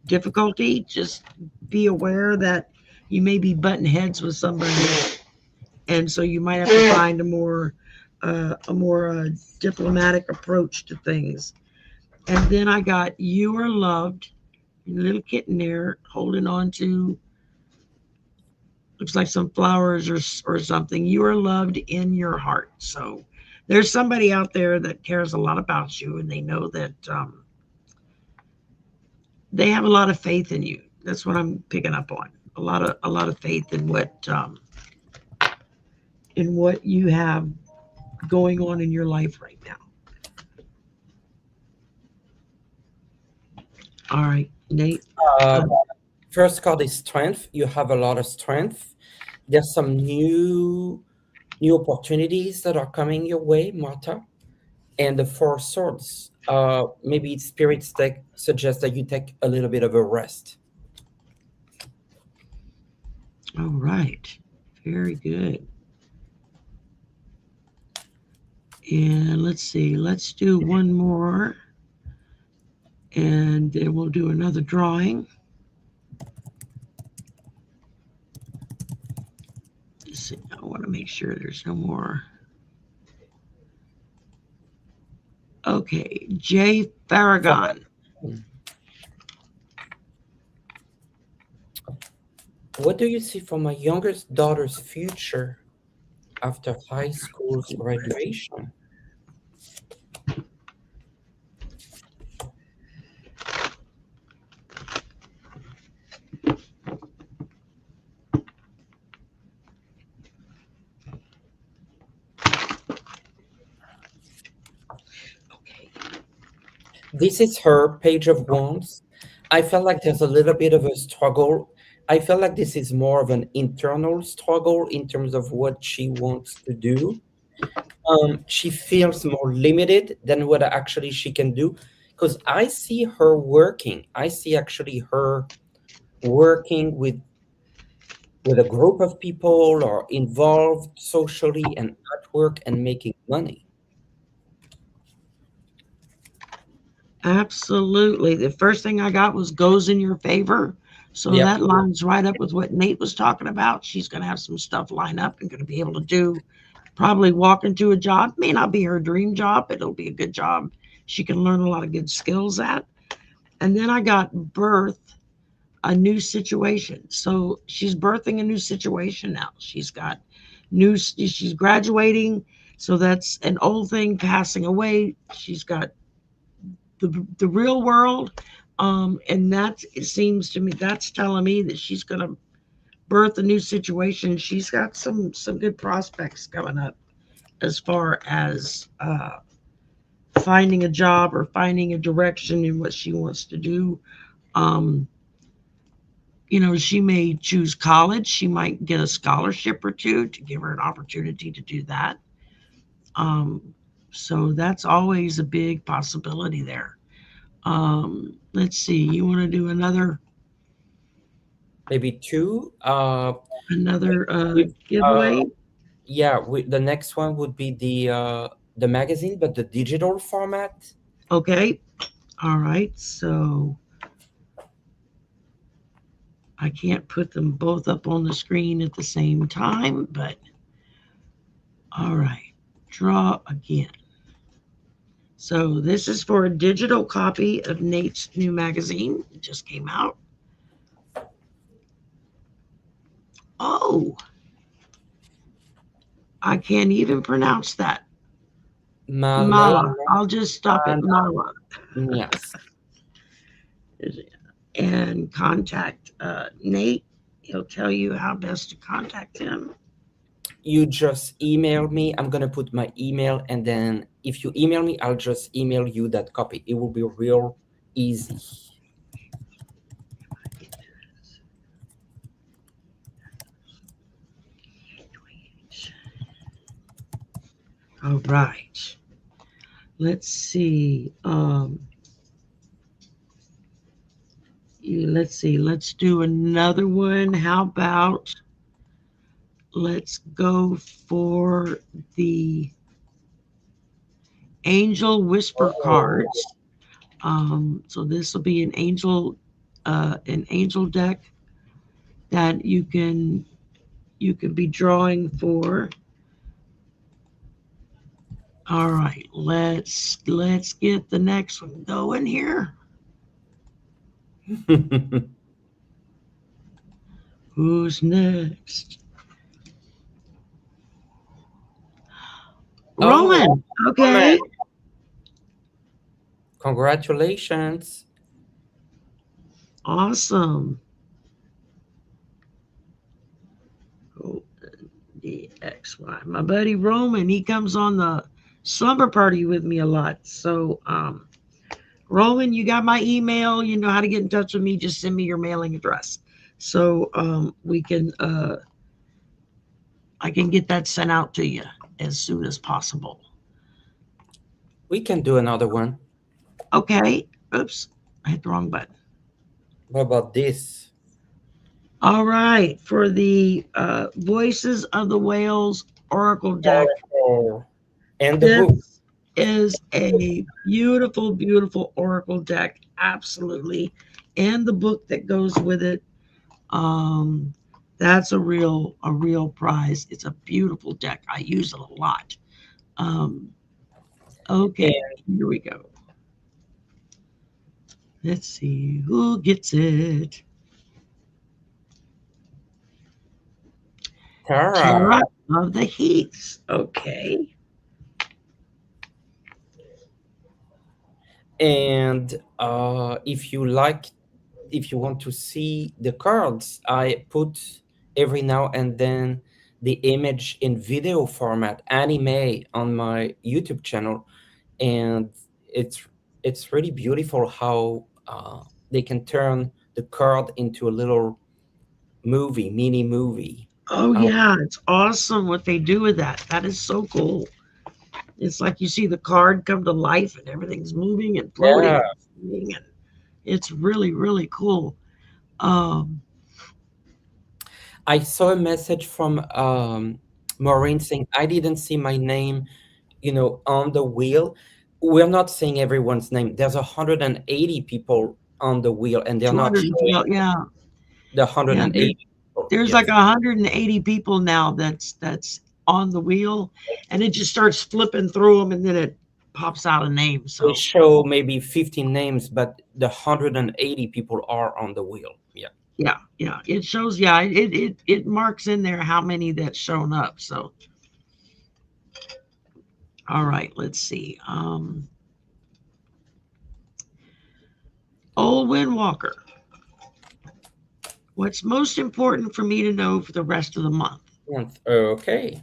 difficulty. Just be aware that you may be butting heads with somebody, and so you might have to find a more diplomatic approach to things. And then I got you are loved, little kitten there holding on to looks like some flowers or something. You are loved in your heart. So there's somebody out there that cares a lot about you, and they know that they have a lot of faith in you. That's what I'm picking up on. A lot of faith in what you have going on in your life right now. All right, Nate. First card is strength. You have a lot of strength. There's some new opportunities that are coming your way, Martha. And the Four Swords. Maybe spirits suggest that you take a little bit of a rest. All right. Very good. And let's see. Let's do one more. And then we'll do another drawing. See, I want to make sure there's no more. Okay, Jay Farragon. What do you see for my youngest daughter's future after high school's graduation? This is her Page of Wands. I felt like there's a little bit of a struggle. I feel like this is more of an internal struggle in terms of what she wants to do. She feels more limited than what actually she can do. Because I see her working. I see actually her working with a group of people or involved socially and at work and making money. Absolutely. The first thing I got was goes in your favor. So Yep. that lines right up with what Nate was talking about. She's going to have some stuff lined up and going to be able to do, probably walk into a job. May not be her dream job, but it'll be a good job. She can learn a lot of good skills at. And then I got birth, a new situation. So she's birthing a new situation now. She's graduating. So that's an old thing passing away. She's got the real world. And it seems to me, that's telling me that she's going to birth a new situation. She's got some good prospects coming up as far as finding a job or finding a direction in what she wants to do. She may choose college. She might get a scholarship or two to give her an opportunity to do that. So that's always a big possibility there. Let's see. You want to do another? Maybe two. Another giveaway? Yeah, the next one would be the magazine, but the digital format. Okay. All right. So I can't put them both up on the screen at the same time, but All right, draw again. So this is for a digital copy of Nate's new magazine. It just came out. Oh, I can't even pronounce that. Mala. Malena. I'll just stop at Mala. Yes. And contact Nate. He'll tell you how best to contact him. You just email me. I'm gonna put my email, and then if you email me, I'll just email you that copy. It will be real easy. All right. Let's see. Let's see. Let's do another one. How about let's go for the Angel Whisper cards. So this will be an angel deck that you can be drawing for. All right, let's get the next one going here. Who's next? Roman. Okay. Roman. Congratulations. Awesome. DXY. My buddy Roman, he comes on the slumber party with me a lot. So, Roman, you got my email. You know how to get in touch with me. Just send me your mailing address. So we can, I can get that sent out to you as soon as possible. We can do another one. Okay. Oops, I hit the wrong button. What about this? All right, for the Voices of the Whales Oracle deck. And the book. This is a beautiful, beautiful Oracle deck. Absolutely. And the book that goes with it. That's a real prize. It's a beautiful deck. I use it a lot. Okay, here we go. Let's see who gets it. Tara of the Heaths. Okay. And if you want to see the cards, I put every now and then the image in video format, anime, on my YouTube channel, and it's really beautiful how they can turn the card into a little mini movie. Oh yeah, it's awesome what they do with that. That is so cool. It's like you see the card come to life and everything's moving and floating. Yeah. And it's really, really cool. I saw a message from Maureen saying, I didn't see my name, on the wheel. We're not saying everyone's name. There's 180 people on the wheel, and they're not showing the 180 people. There's like 180 people now that's on the wheel, and it just starts flipping through them, and then it pops out a name. So they show maybe 15 names, but the 180 people are on the wheel. Yeah. It shows. It marks in there how many that's shown up. So, all right, let's see. Old Windwalker. What's most important for me to know for the rest of the month? Okay.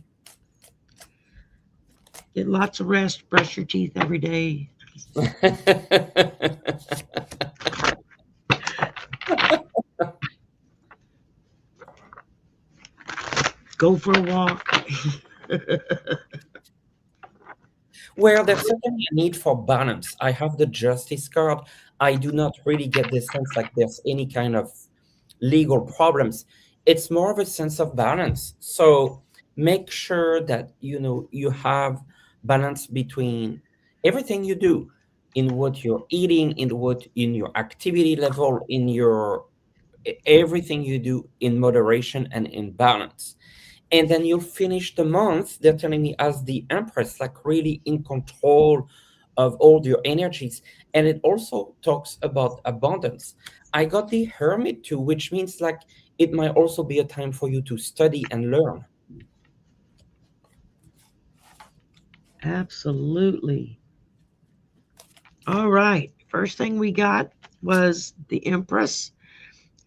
Get lots of rest. Brush your teeth every day. Go for a walk. Well, there's certainly a need for balance. I have the Justice card. I do not really get the sense like there's any kind of legal problems. It's more of a sense of balance. So make sure that you have balance between everything you do, in what you're eating, in your activity level, in your everything you do, in moderation and in balance. And then you'll finish the month, they're telling me, as the Empress, like really in control of all your energies. And it also talks about abundance. I got the Hermit too, which means like it might also be a time for you to study and learn. Absolutely. All right. First thing we got was the Empress,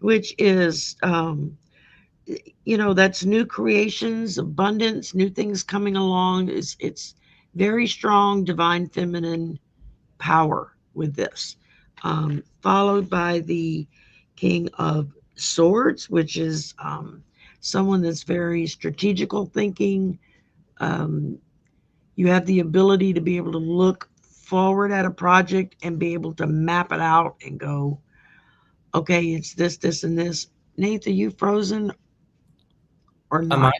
which is, that's new creations, abundance, new things coming along. It's very strong divine feminine power with this. Followed by the King of Swords, which is someone that's very strategical thinking. Um, you have the ability to be able to look forward at a project and be able to map it out and go, okay, it's this, this, and this. Nathe, are you frozen or Am I? not?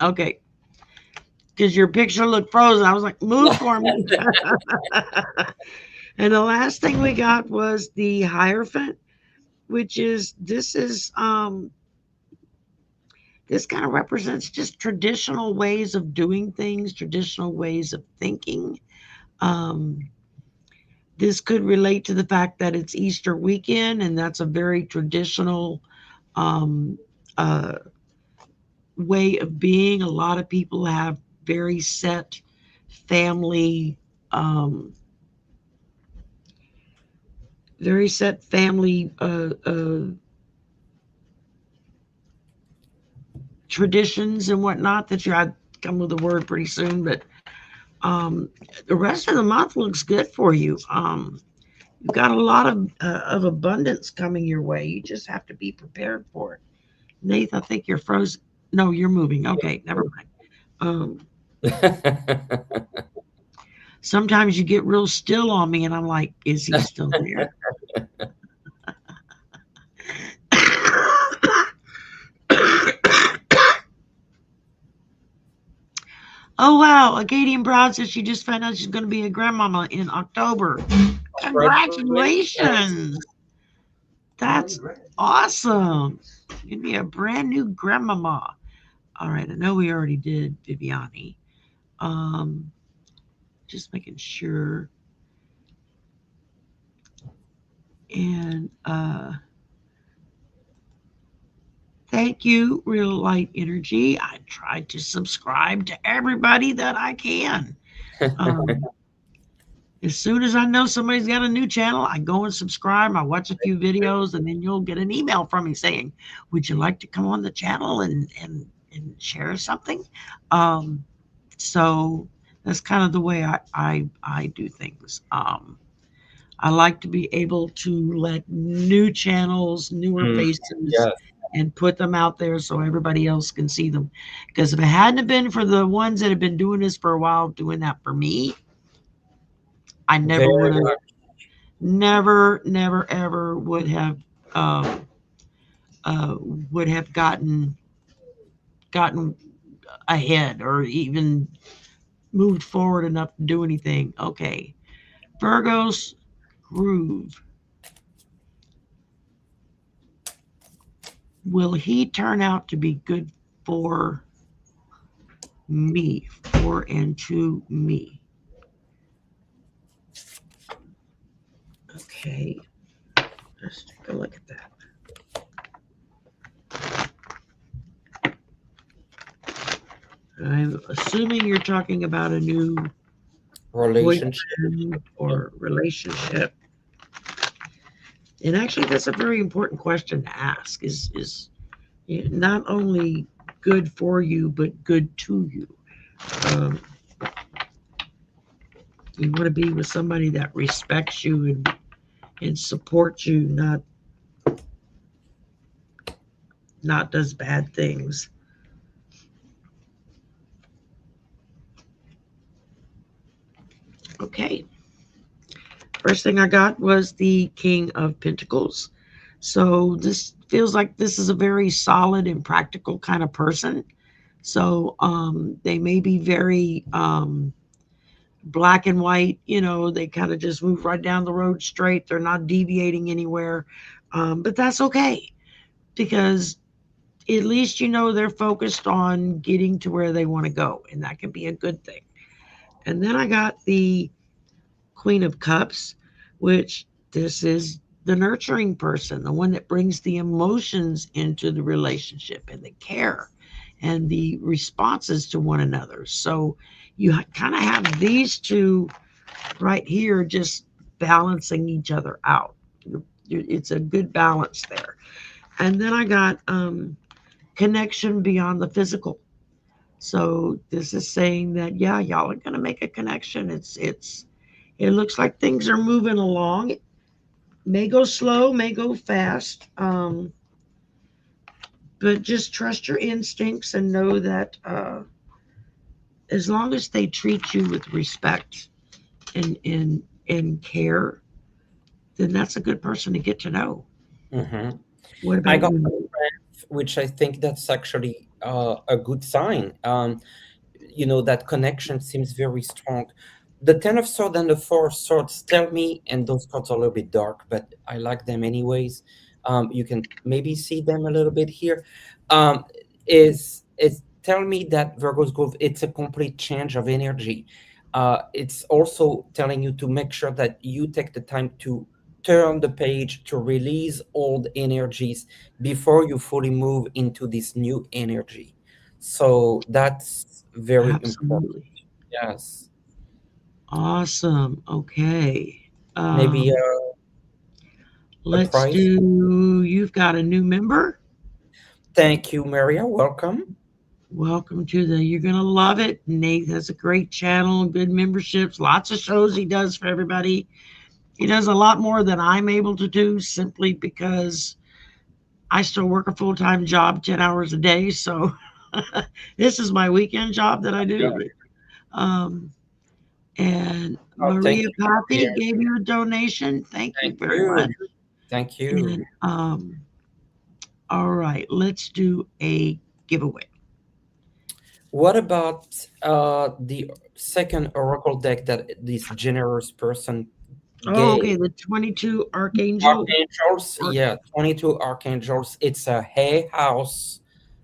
Okay, because your picture looked frozen. I was like, move for me. And the last thing we got was the Hierophant, which is this kind of represents just traditional ways of doing things, traditional ways of thinking. Um, this could relate to the fact that it's Easter weekend, and that's a very traditional um, uh, way of being. A lot of people have very set family, um, very set family traditions and whatnot that you had come with a word pretty soon, but the rest of the month looks good for you. You've got a lot of abundance coming your way. You just have to be prepared for it. Nathan, I think you're frozen. No, you're moving. Okay, never mind. Um, Sometimes you get real still on me, and I'm like, is he still there? Oh wow, Acadian Brown says she just found out she's going to be a grandmama in October. Congratulations! That's awesome. You're gonna be a brand new grandmama. All right, I know we already did Viviani. Um, just making sure. And thank you, Real Light Energy. I tried to subscribe to everybody that I can. Um, as soon as I know somebody's got a new channel, I go and subscribe. I watch a few videos, and then you'll get an email from me saying, "Would you like to come on the channel and share something?" Um, so that's kind of the way I do things. I like to be able to let new channels, newer Mm, faces, yes, and put them out there so everybody else can see them. Because if it hadn't been for the ones that have been doing this for a while, doing that for me, I never very would have, much. never, ever uh, would have gotten ahead or even moved forward enough to do anything. Okay, Virgo's groove. Will he turn out to be good for me, for and to me? Okay, let's take a look at that. I'm assuming you're talking about a new Relationship. boyfriend or relationship. And actually, that's a very important question to ask. Is not only good for you, but good to you. Um, you want to be with somebody that respects you and supports you, not does bad things. Okay. First thing I got was the King of Pentacles. So this feels like this is a very solid and practical kind of person. So they may be very black and white. They kind of just move right down the road straight. They're not deviating anywhere. But that's okay because at least you know they're focused on getting to where they want to go, and that can be a good thing. And then I got the Queen of Cups, which this is the nurturing person, the one that brings the emotions into the relationship and the care and the responses to one another. So you kind of have these two right here just balancing each other out. It's a good balance there. And then I got connection beyond the physical. So this is saying that yeah, y'all are gonna make a connection. It looks like things are moving along. It may go slow, may go fast, but just trust your instincts and know that as long as they treat you with respect and care, then that's a good person to get to know. Mhm. What I about got you? a friend, which I think that's actually a good sign. That connection seems very strong. The Ten of Swords and the Four of Swords tell me, and those cards are a little bit dark, but I like them anyways. You can maybe see them a little bit here. Um, is tell me that Virgo's Grove, it's a complete change of energy. It's also telling you to make sure that you take the time to turn the page, to release old energies before you fully move into this new energy. So that's very important. Absolutely. Yes. Awesome. Okay. Maybe Um, a let's prize. do, you've got a new member. Thank you, Maria. Welcome. Welcome to the, you're going to love it. Nate has a great channel, good memberships, lots of shows he does for everybody. He does a lot more than I'm able to do simply because I still work a full time job, 10 hours a day. So this is my weekend job that I do. Um, and Oh, thank Maria you, Papi Maria. gave you a donation. Thank you Thank very you. much. Thank you. And all right, let's do a giveaway. What about the second oracle deck that this generous person Oh, gave? okay, the 22 Archangel. Archangels, yeah, 22 archangels. It's a hay house,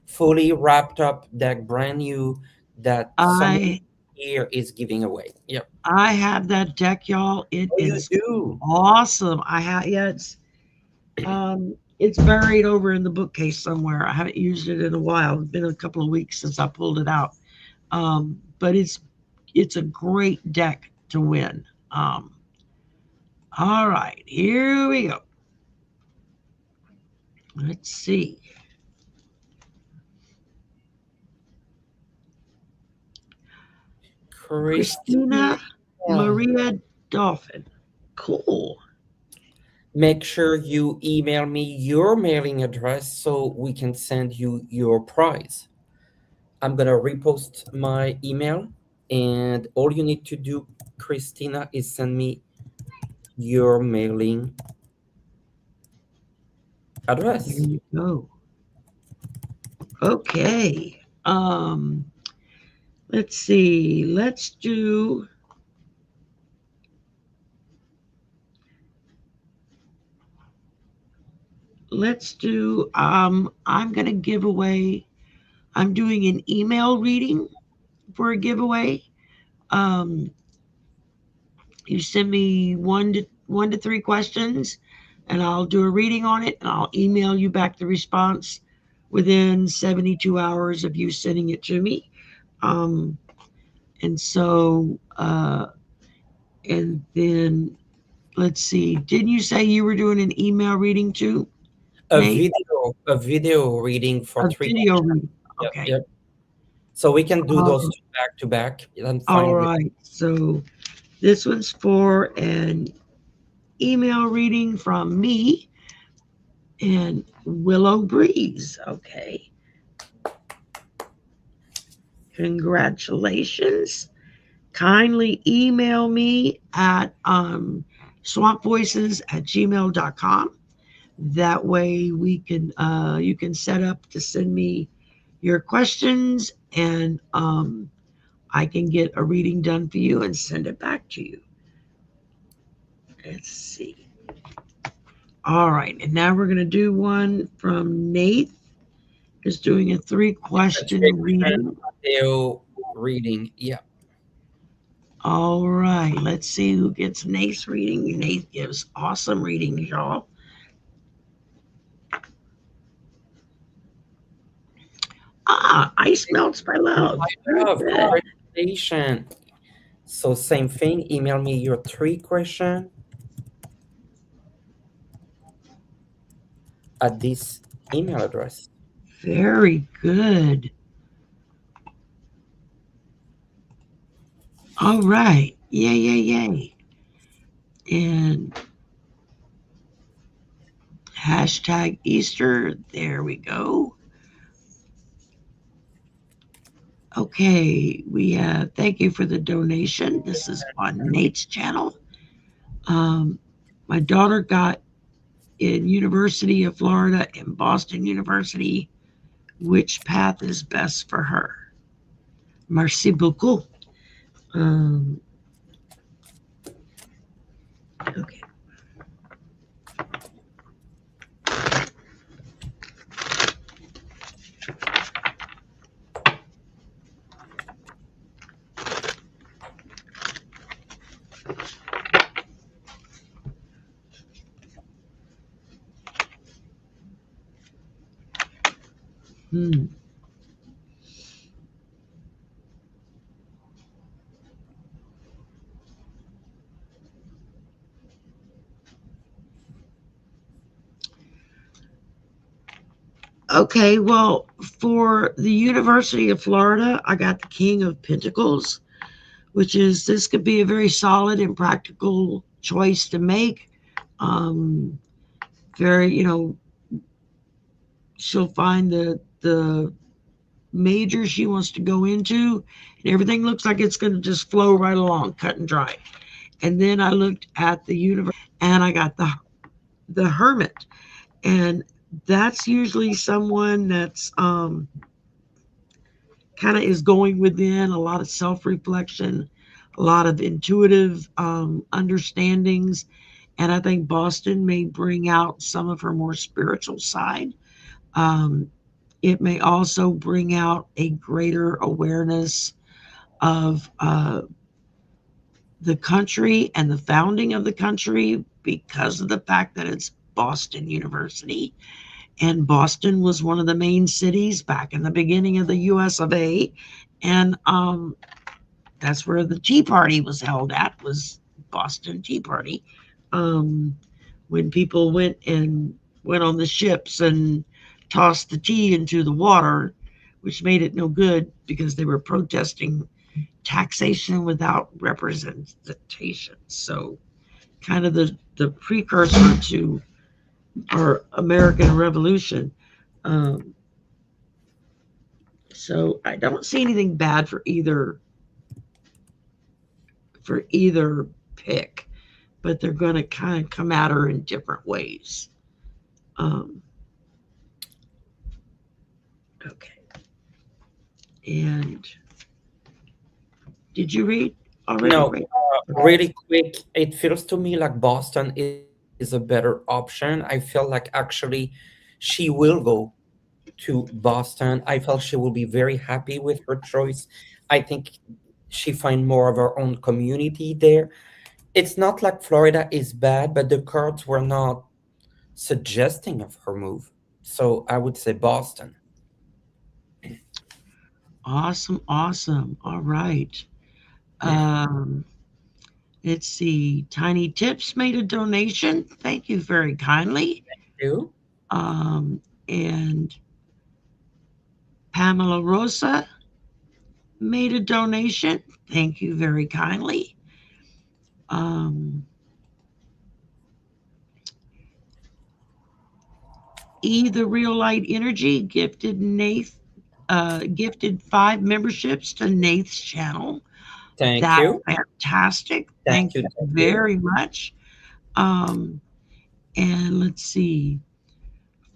fully wrapped up deck, brand new, that someone I here is giving away. Yep. I have that deck, y'all. It Oh, you is do? awesome. I have yeah, it's buried over in the bookcase somewhere. I haven't used it in a while. It's been a couple of weeks since I pulled it out. But it's a great deck to win. Um, all right, here we go. Let's see. Christina, Christina Maria Dolphin. Cool. make sure you email me your mailing address so we can send you your prize. I'm gonna repost my email, and all you need to do, Christina, is send me your mailing Here address. you go. Okay. Let's see. Let's do I'm gonna give away I'm doing an email reading for a giveaway. Um you send me one to three questions and I'll do a reading on it and I'll email you back the response within 72 hours of you sending it to me. Um and so and then let's see. Didn't you say you were doing an email reading too, Nate? A video reading for A 3 days. video reading. Yep, Okay. yep. So we can do those Um, two back to back. I'm all fine with. right. So this one's for an email reading from me and Willow Breeze. Okay. Congratulations. Kindly email me at swampvoices@gmail.com. That way we can you can set up to send me your questions and I can get a reading done for you and send it back to you. Let's see. All right, and now we're going to do one from Nathe. is doing a three The question three question reading. Mateo reading. Yeah. All right, let's see who gets Nate's reading. Nate gives awesome readings, y'all. Ah, ice melts by love. My Very love, good. congratulations. So same thing, email me your three question at this email address. Very good. All right. Yay, yay, yay. And hashtag Easter. There we go. Okay, we have thank you for the donation. This is on Nate's channel. Um, my daughter got in University of Florida and Boston University. Which path is best for her? Merci beaucoup. Um, okay. Hmm. Okay, well, for the University of Florida, I got the King of Pentacles, which is this could be a very solid and practical choice to make. Um, very, she'll find the major she wants to go into, and everything looks like it's going to just flow right along, cut and dry. And then I looked at the universe, and I got the Hermit, and that's usually someone that's kind of is going within a lot of self reflection, a lot of intuitive understandings. And I think Boston may bring out some of her more spiritual side. Um, it may also bring out a greater awareness of the country and the founding of the country because of the fact that it's Boston University. And Boston was one of the main cities back in the beginning of the US of A. And that's where the Tea Party was held at, was Boston Tea Party. Um, when people went on the ships and tossed the tea into the water, which made it no good because they were protesting taxation without representation. So kind of the precursor to our American Revolution. Um, so I don't see anything bad for either pick, but they're going to kind of come at her in different ways. Um, okay. And did you read already? No, Right? really quick, it feels to me like Boston is a better option. I feel like actually she will go to Boston. I felt she will be very happy with her choice. I think she find more of her own community there. It's not like Florida is bad, but the cards were not suggesting of her move. So I would say Boston. Awesome, awesome. All right. Thank Um, let's see. Tiny Tips made a donation. Thank you very kindly. you. And Pamela Rosa made a donation. Thank you very kindly. Um, the Real Light Energy gifted 5 memberships to Nate's channel. Thank That's you. fantastic. Thank Thank you. you Thank you. very much. Um, and let's see.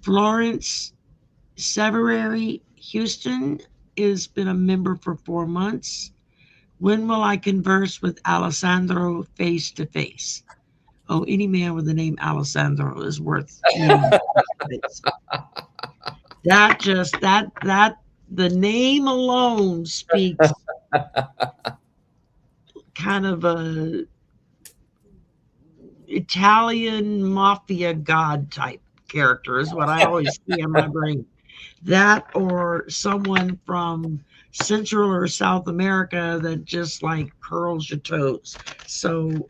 Florence Severary Houston has been a member for 4 months. When will I converse with Alessandro face to face? Oh, any man with the name Alessandro is worth meeting face to face. that the name alone speaks kind of a Italian mafia god type character is what I always see in my brain. That or someone from Central or South America that just like curls your toes. So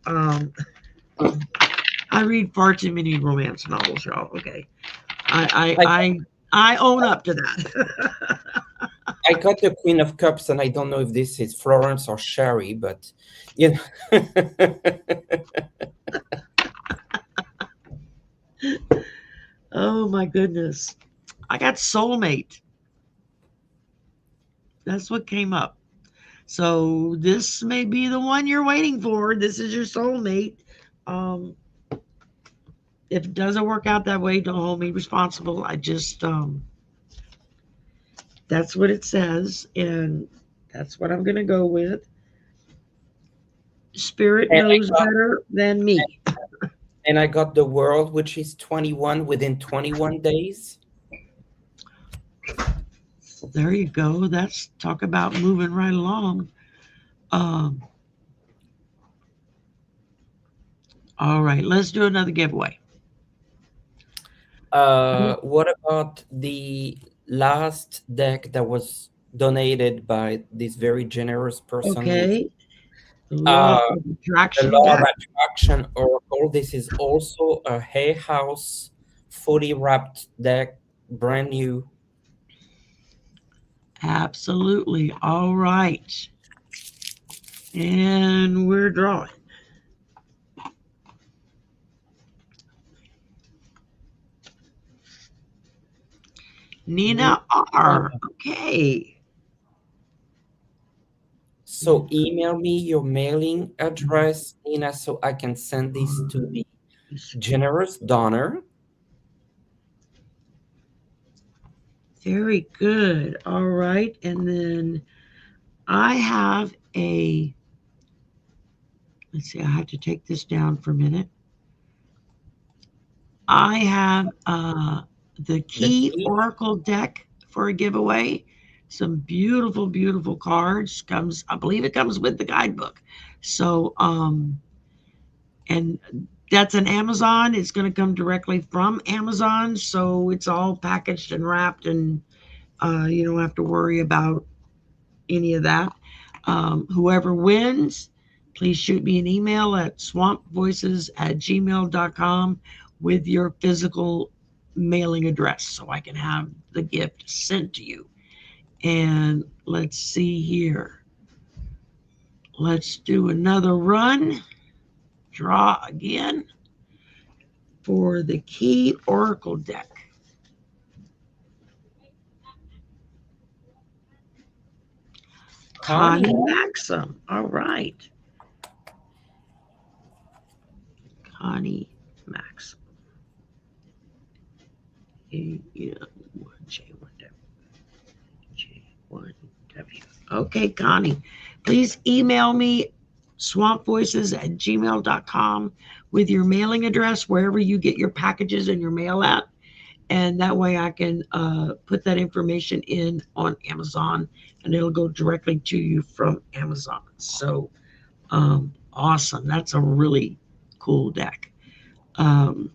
I read far too many romance novels, y'all. Okay, I I, I I, I own up to that. I got the Queen of Cups, and I don't know if this is Florence or Shari, but you know. Oh my goodness, I got soulmate. That's what came up. So this may be the one you're waiting for. This is your soulmate. Um, if it doesn't work out that way, don't hold me responsible. I just that's what it says, and that's what I'm gonna go with. Spirit and I knows got better than me. and I got the world, which is 21 within 21 days. There you go. That's talk about moving right along. Um, all right, let's do another giveaway. What about the last deck that was donated by this very generous person, which Okay, the uh, law of the attraction Law of deck. Attraction Oracle. This is also a Hay House fully wrapped deck, brand new. Absolutely. All right, and we're drawing. We Nina R. Okay. So email me your mailing address, Nina, so I can send this to the generous donor. Very good. All right. And then I have a, let's see, I have to take this down for a minute. I have the The Key key. Oracle deck for a giveaway. Some beautiful, beautiful cards. Comes, I believe it comes with the guidebook. So, and that's an Amazon. It's going to come directly from Amazon. So it's all packaged and wrapped, and you don't have to worry about any of that. Whoever wins, please shoot me an email at swampvoices@gmail.com with your physical mailing address so I can have the gift sent to you. And let's see here. Let's do another run. Draw again for the Key Oracle deck. Connie. Connie Maxim. All right. Connie Maxim. J1W. Okay, Connie. Please email me swampvoices@gmail.com with your mailing address wherever you get your packages and your mail at. And that way I can put that information in on Amazon and it'll go directly to you from Amazon. So awesome. That's a really cool deck. Um,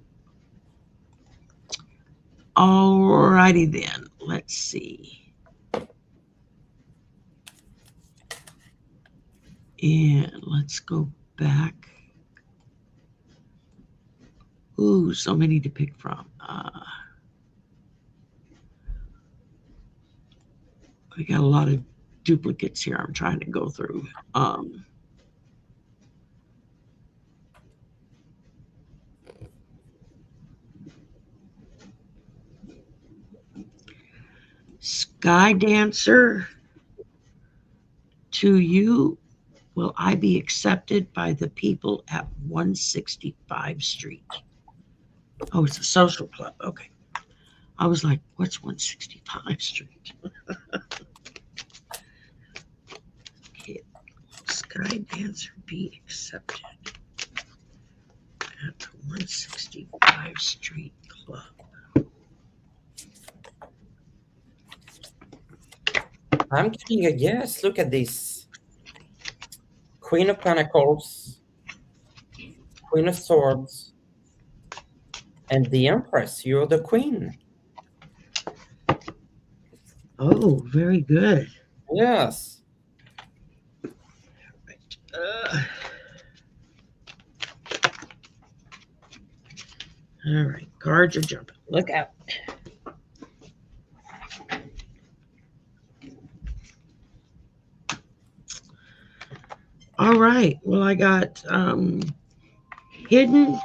Alrighty then. Let's see. And let's go back. Ooh, so many to pick from. We got a lot of duplicates here I'm trying to go through. Sky Dancer, to you, will I be accepted by the people at 165 Street? Oh, it's a social club. Okay. I was like, what's 165 Street? Okay. Sky Dancer be accepted at the 165 Street Club. I'm getting a yes. Look at this. Queen of Pentacles, Queen of Swords, and the Empress. You're the queen. Oh, very good. Yes. Uh, all right, cards are jumping. Look out. All right. Well, I got hidden,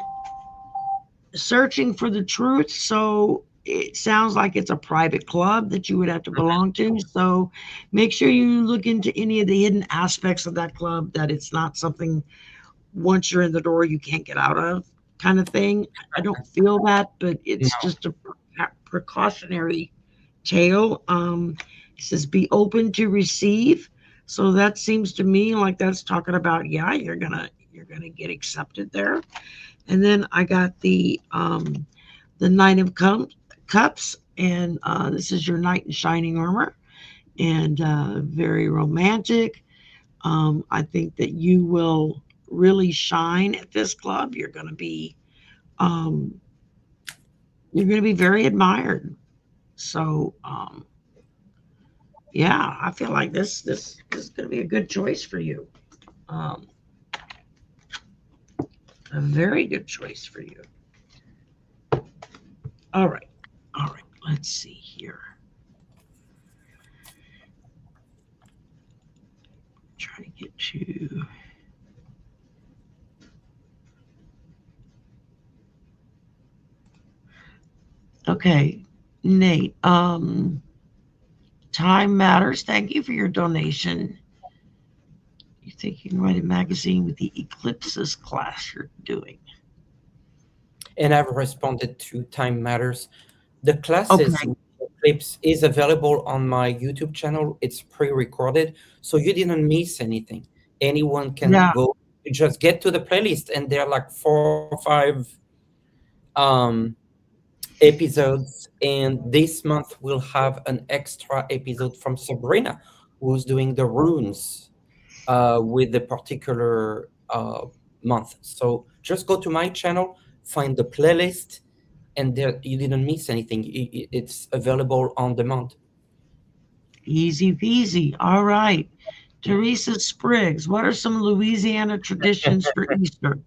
searching for the truth. So it sounds like it's a private club that you would have to belong to. So make sure you look into any of the hidden aspects of that club, that it's not something once you're in the door you can't get out of, kind of thing. I don't feel that, but it's No. just a precautionary tale. It says be open to receive. So that seems to me like that's talking about, yeah, you're gonna get accepted there. And then I got the Knight of Cups, and this is your knight in shining armor, and very romantic. I think that you will really shine at this club. Um, you're going to be very admired. So yeah, I feel like this is going to be a good choice for you. Um, a very good choice for you. All right, all right. Let's see here. Try to get to. Okay, Nate. Time matters. Thank you for your donation. You think you can write a magazine with the eclipses class you're doing? And I've responded to Time Matters. The classes Okay. with clips is available on my YouTube channel. It's pre-recorded, so you didn't miss anything. Anyone can Yeah. go. You just get to the playlist, and there are like 4 or 5 um, episodes. And this month we'll have an extra episode from Sabrina, who's doing the runes with the particular month. So just go to my channel, find the playlist, and there you didn't miss anything. It's available on demand. Easy peasy. All right. Teresa Spriggs, what are some Louisiana traditions for Easter?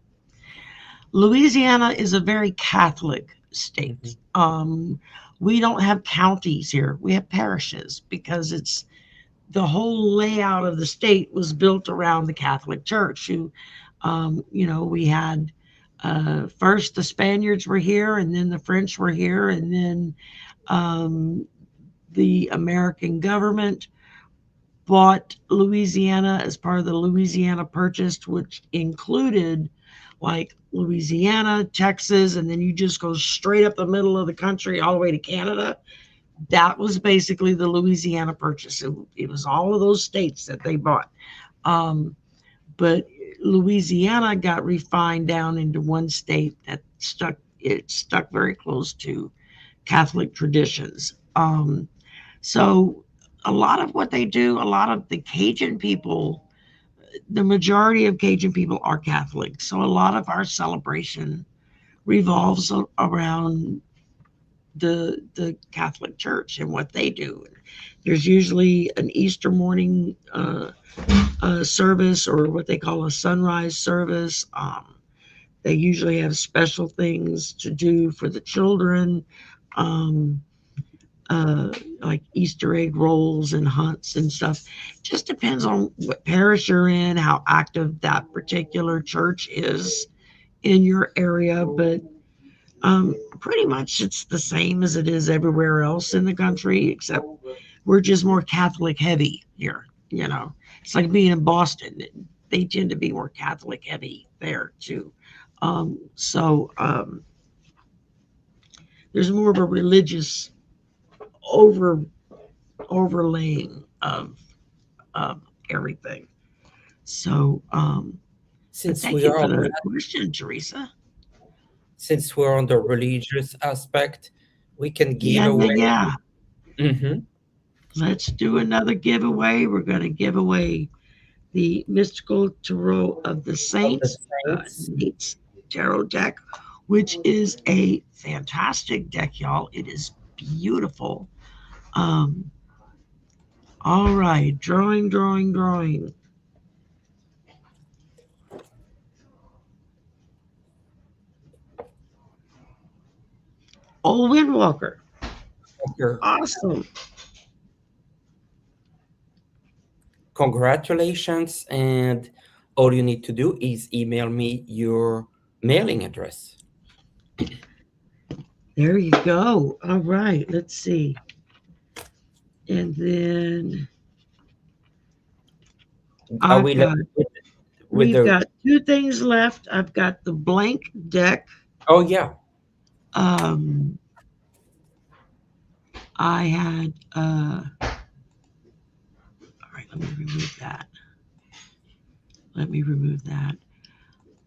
Louisiana is a very Catholic state. Mhm. We don't have counties here. We have parishes because it's the whole layout of the state was built around the Catholic Church. We had first the Spaniards were here, and then the French were here, and then um, the American government bought Louisiana as part of the Louisiana Purchase, which included like Louisiana, Texas, and then you just go straight up the middle of the country all the way to Canada. That was basically the Louisiana Purchase. It was all of those states that they bought. Um, but Louisiana got refined down into one state that stuck very close to Catholic traditions. So a lot of what they do, a lot of the Cajun people, the majority of Cajun people are Catholic. So a lot of our celebration revolves around the Catholic Church and what they do. There's usually an Easter morning service, or what they call a sunrise service. They usually have special things to do for the children. Um, like Easter egg rolls and hunts and stuff. Just depends on what parish you're in, how active that particular church is in your area. But pretty much it's the same as it is everywhere else in the country, except we're just more Catholic heavy here. It's like being in Boston. They tend to be more Catholic heavy there too. So there's more of a religious over overlaying of everything. So, but Since thank we you are for on the that, question, Teresa. since we're on the religious aspect, we can give Yeah, yeah, away. yeah. Mhm. let's do another giveaway. We're going to give away the Mystical Tarot of the Of the Saints, saints. Nate's Tarot deck, which is a fantastic deck, y'all. It is beautiful. Um, all right, drawing, drawing, drawing. Old Windwalker. Your Awesome. congratulations, and all you need to do is email me your mailing address. There you go. All right, let's see. And then Are I've we left got, with we've the? got two things left. I've got the blank deck. Oh yeah, Um, I had, all right, let me remove that. Let me remove that.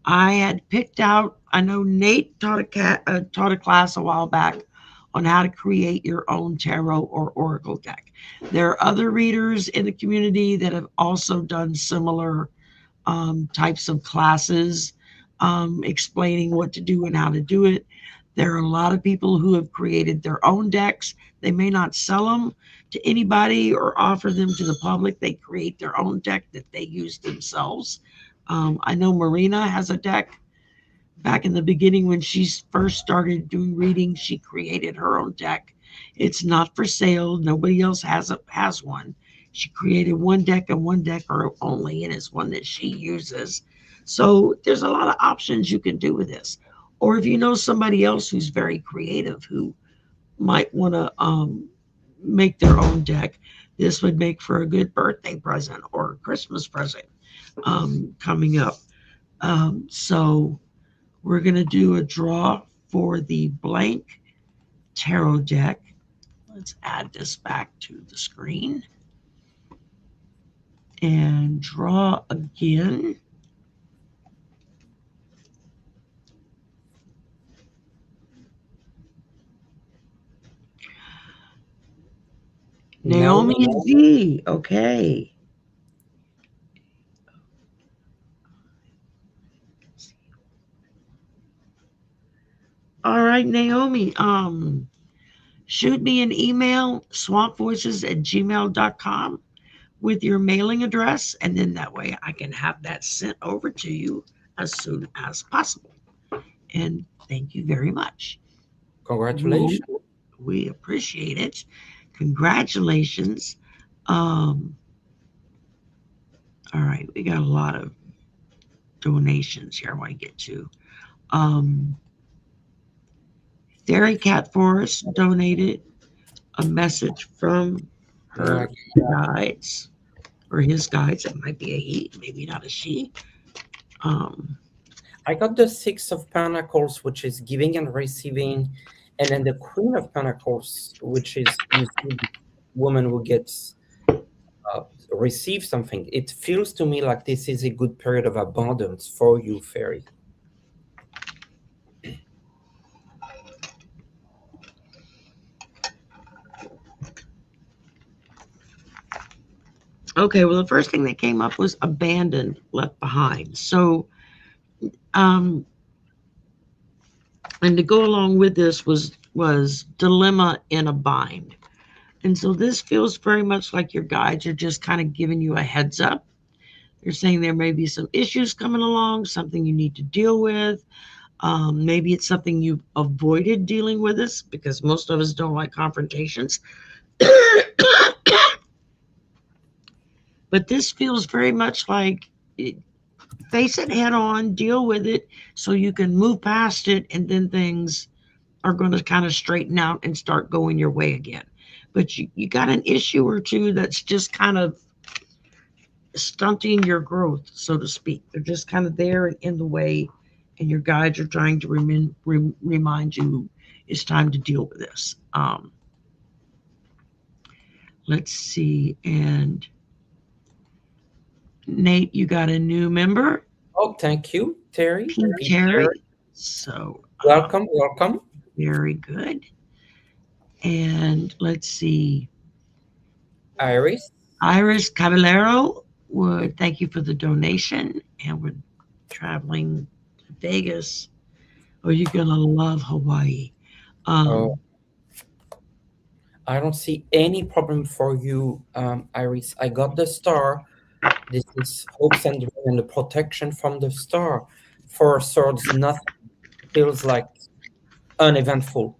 I had picked out, I know Nate taught a class a while back on how to create your own tarot or oracle deck. There are other readers in the community that have also done similar types of classes, explaining what to do and how to do it. There are a lot of people who have created their own decks. They may not sell them to anybody or offer them to the public. They create their own deck that they use themselves. I know Marina has a deck. Back in the beginning, when she first started doing readings, she created her own deck. It's not for sale. Nobody else has one. She created one deck and one deck or only, and it's one that she uses. So there's a lot of options you can do with this. Or if you know somebody else who's very creative who might want to make their own deck, this would make for a good birthday present or Christmas present coming up. So we're going to do a draw for the blank tarot deck. Let's add this back to the screen and draw again. Naomi Naomi. and V. Okay. All right, Naomi. Shoot me an email, swampvoices@gmail.com with your mailing address, and then that way I can have that sent over to you as soon as possible. And thank you very much. We, Congratulations. we appreciate it. Congratulations. Um, all right, we got a lot of donations here I want to get to. Um, Fairy Cat Forest donated a message from My her guides or his guides. It might be a he, maybe not a she. Um, I got the Six of Pentacles, which is giving and receiving, and then the Queen of Pentacles, which is usually the woman who gets receive something. It feels to me like this is a good period of abundance for you, Fairy. okay, well, the first thing that came up was abandoned, left behind. So, um, and to go along with this was dilemma in a bind. And so this feels very much like your guides are just kind of giving you a heads up. They're saying there may be some issues coming along, something you need to deal with. Maybe it's something you've avoided dealing with this because most of us don't like confrontations. But this feels very much like face it head on, deal with it so you can move past it, and then things are going to kind of straighten out and start going your way again. But you got an issue or two that's just kind of stunting your growth, so to speak. They're just kind of there and in the way, and your guides are trying to remind you it's time to deal with this. Let's see. And Nate, you got a new member, Oh, thank you, Terry. Pete Pete Terry. Terry. So Welcome, welcome. very good. And let's see. Iris. Iris Caballero would thank you for the donation, and we're traveling to Vegas. Oh, you're gonna love Hawaii. Oh, Um, I don't see any problem for you, Iris. I got the star. This is hopes and dream and the protection from the star. For swords, nothing feels like uneventful.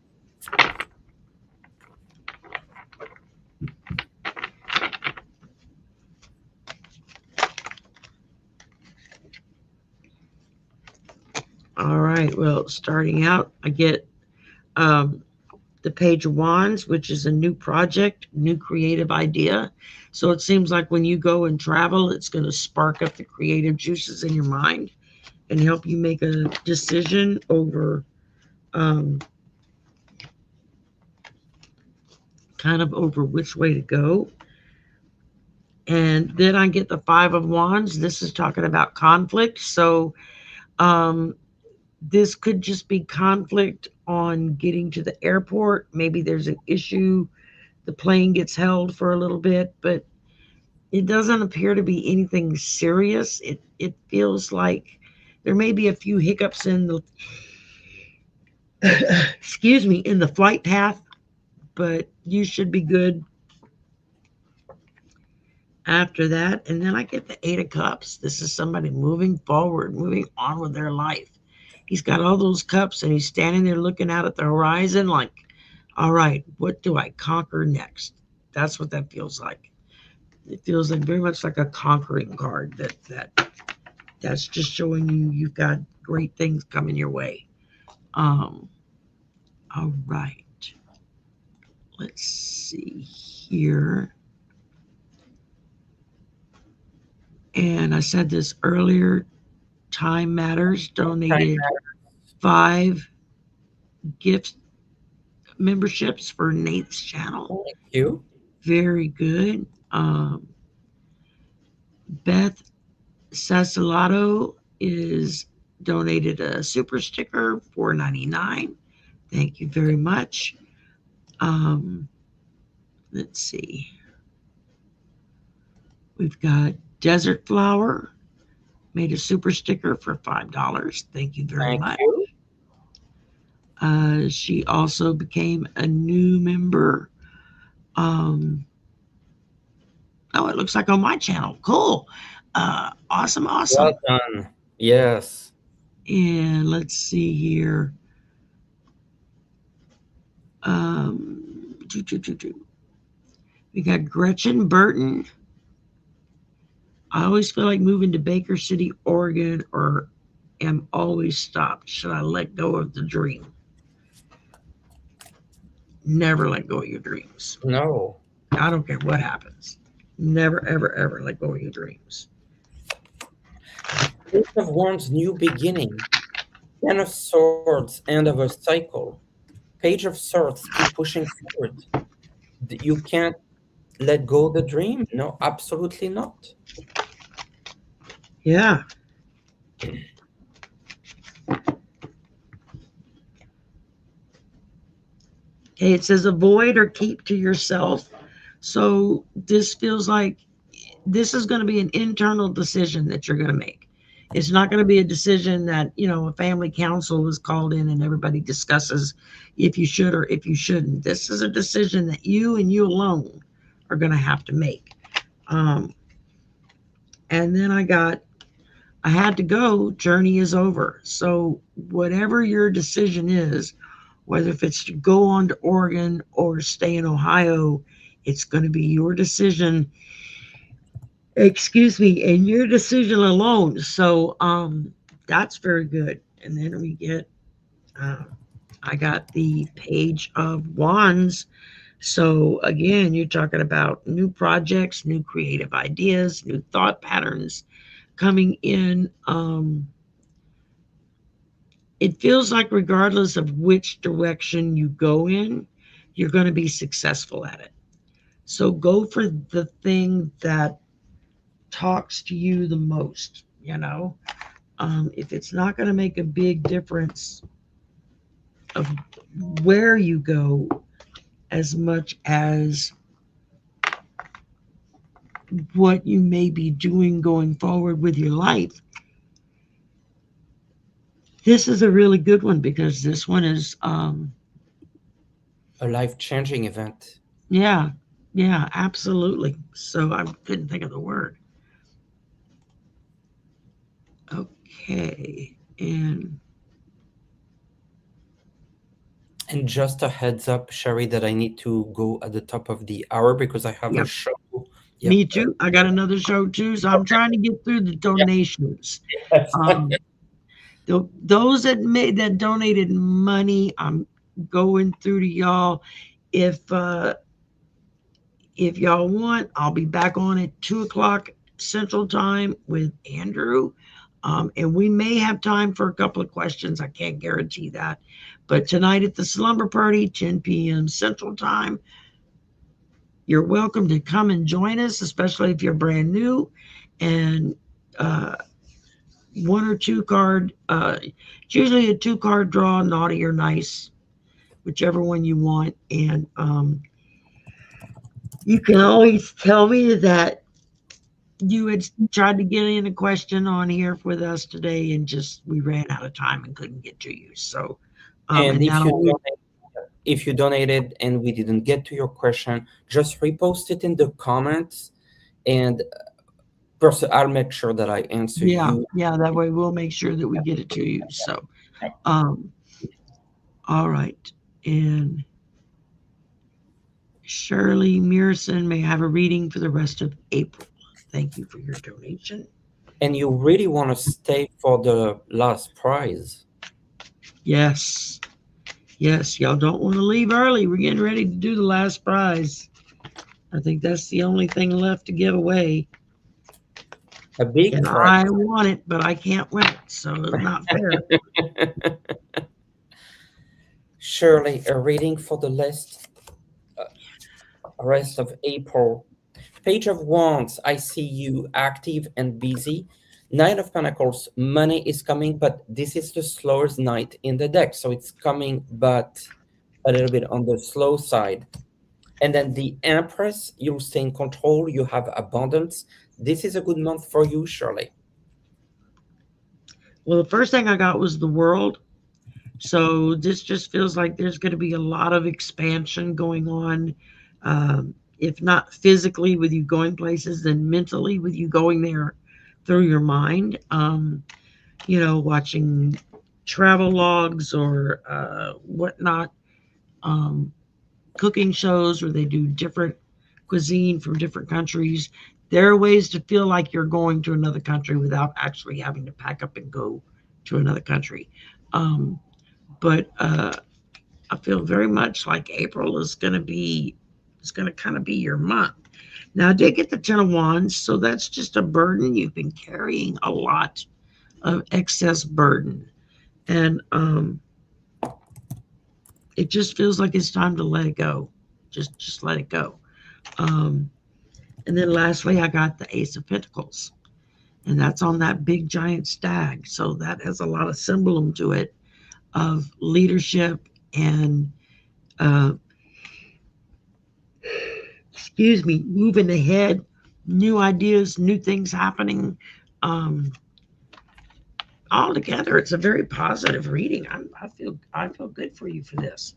all right. Well, starting out, I get um, the Page of Wands, which is a new project, new creative idea. So it seems like when you go and travel, it's going to spark up the creative juices in your mind and help you make a decision over um, kind of over which way to go. And then I get the Five of Wands. This is talking about conflict. So um, this could just be conflict on getting to the airport. Maybe there's an issue. The plane gets held for a little bit, but it doesn't appear to be anything serious. It feels like there may be a few hiccups in the excuse me, in the flight path, but you should be good after that. And then I get the Eight of Cups. This is somebody moving forward, moving on with their life. He's got all those cups and he's standing there looking out at the horizon like, all right, what do I conquer next? That's what that feels like. It feels like very much like a conquering card that's just showing you you've got great things coming your way. Um, all right. Let's see here. And I said this earlier, Time Matters Time donated 5 gift memberships for Nate's channel. Thank you. Very good. Beth Sasalato is donated a super sticker, $4.99. Thank you very much. Um, let's see. We've got Desert Flower made a super sticker for $5. Thank you very Thank much. you. She also became a new member. Um, oh, it looks like on my channel. Cool. Awesome, awesome. Well done. Yes. And let's see here. Doo, doo, doo, doo. We got Gretchen Burton. I always feel like moving to Baker City, Oregon, or am always stopped. Should I let go of the dream? Never let go of your dreams. No. I don't care what happens. Never, ever, ever let go of your dreams. Page of Wands, new beginning. Ten of Swords, end of a cycle. Page of Swords, keep pushing forward. You can't let go of the dream. No, absolutely not. Yeah. Okay, it says avoid or keep to yourself. So this feels like this is going to be an internal decision that you're going to make. It's not going to be a decision that, a family council is called in and everybody discusses if you should or if you shouldn't. This is a decision that you and you alone are going to have to make. And then I had to go, journey is over. So whatever your decision is, whether if it's to go on to Oregon or stay in Ohio, it's going to be your decision. Excuse me, and your decision alone. So that's very good. And then we get I got the Page of Wands. So again, you're talking about new projects, new creative ideas, new thought patterns coming in. It feels like regardless of which direction you go in, you're going to be successful at it. So go for the thing that talks to you the most, if it's not going to make a big difference of where you go as much as what you may be doing going forward with your life, this is a really good one because this one is, A life-changing event. yeah, yeah, absolutely. So I couldn't think of the word. Okay, And just a heads up, Shari, that I need to go at the top of the hour because I have a yeah, show. Yeah. me too. I got another show too, so I'm trying to get through the Yeah. donations. Yes. Um, those that donated money, I'm going through to y'all. If if y'all want, I'll be back on at 2 o'clock Central Time with Andrew. And we may have time for a couple of questions. I can't guarantee that. But tonight at the Slumber Party, 10 p.m. Central Time, you're welcome to come and join us, especially if you're brand new. And uh, one or two card, it's usually a 2 card draw, naughty or nice, whichever one you want. And you can always tell me that you had tried to get in a question on here with us today and just we ran out of time and couldn't get to you. So, And and that'll if you donated and we didn't get to your question, just repost it in the comments, and I'll make sure that I answer yeah, you. yeah, that way we'll make sure that we get it to you. So, um, all right. And Shirley Mearson may have a reading for the rest of April. Thank you for your donation. And you really want to stay for the last prize. Yes. Yes, y'all don't want to leave early. We're getting ready to do the last prize. I think that's the only thing left to give away. A big And prize. I want it, but I can't win it. So it's not fair. Shirley, a reading for the rest of April. Page of Wands, I see you active and busy. Knight of Pentacles, money is coming, but this is the slowest knight in the deck. So it's coming, but a little bit on the slow side. And then the Empress, you'll stay in control. You have abundance. This is a good month for you, Shirley. Well, the first thing I got was the World. So this just feels like there's going to be a lot of expansion going on. If not physically with you going places, then mentally with you going there through your mind. Watching travel logs or whatnot, um, cooking shows where they do different cuisine from different countries. There are ways to feel like you're going to another country without actually having to pack up and go to another country. But I feel very much like April is going to be, it's going to kind of be your month. Now, I did get the Ten of Wands, so that's just a burden. You've been carrying a lot of excess burden. And it just feels like it's time to let it go. Just let it go. Um, and then lastly, I got the Ace of Pentacles, and that's on that big giant stag. So that has a lot of symbolism to it of leadership and uh, excuse me, moving ahead, new ideas, new things happening. Um, Altogether, it's a very positive reading. I feel good for you for this.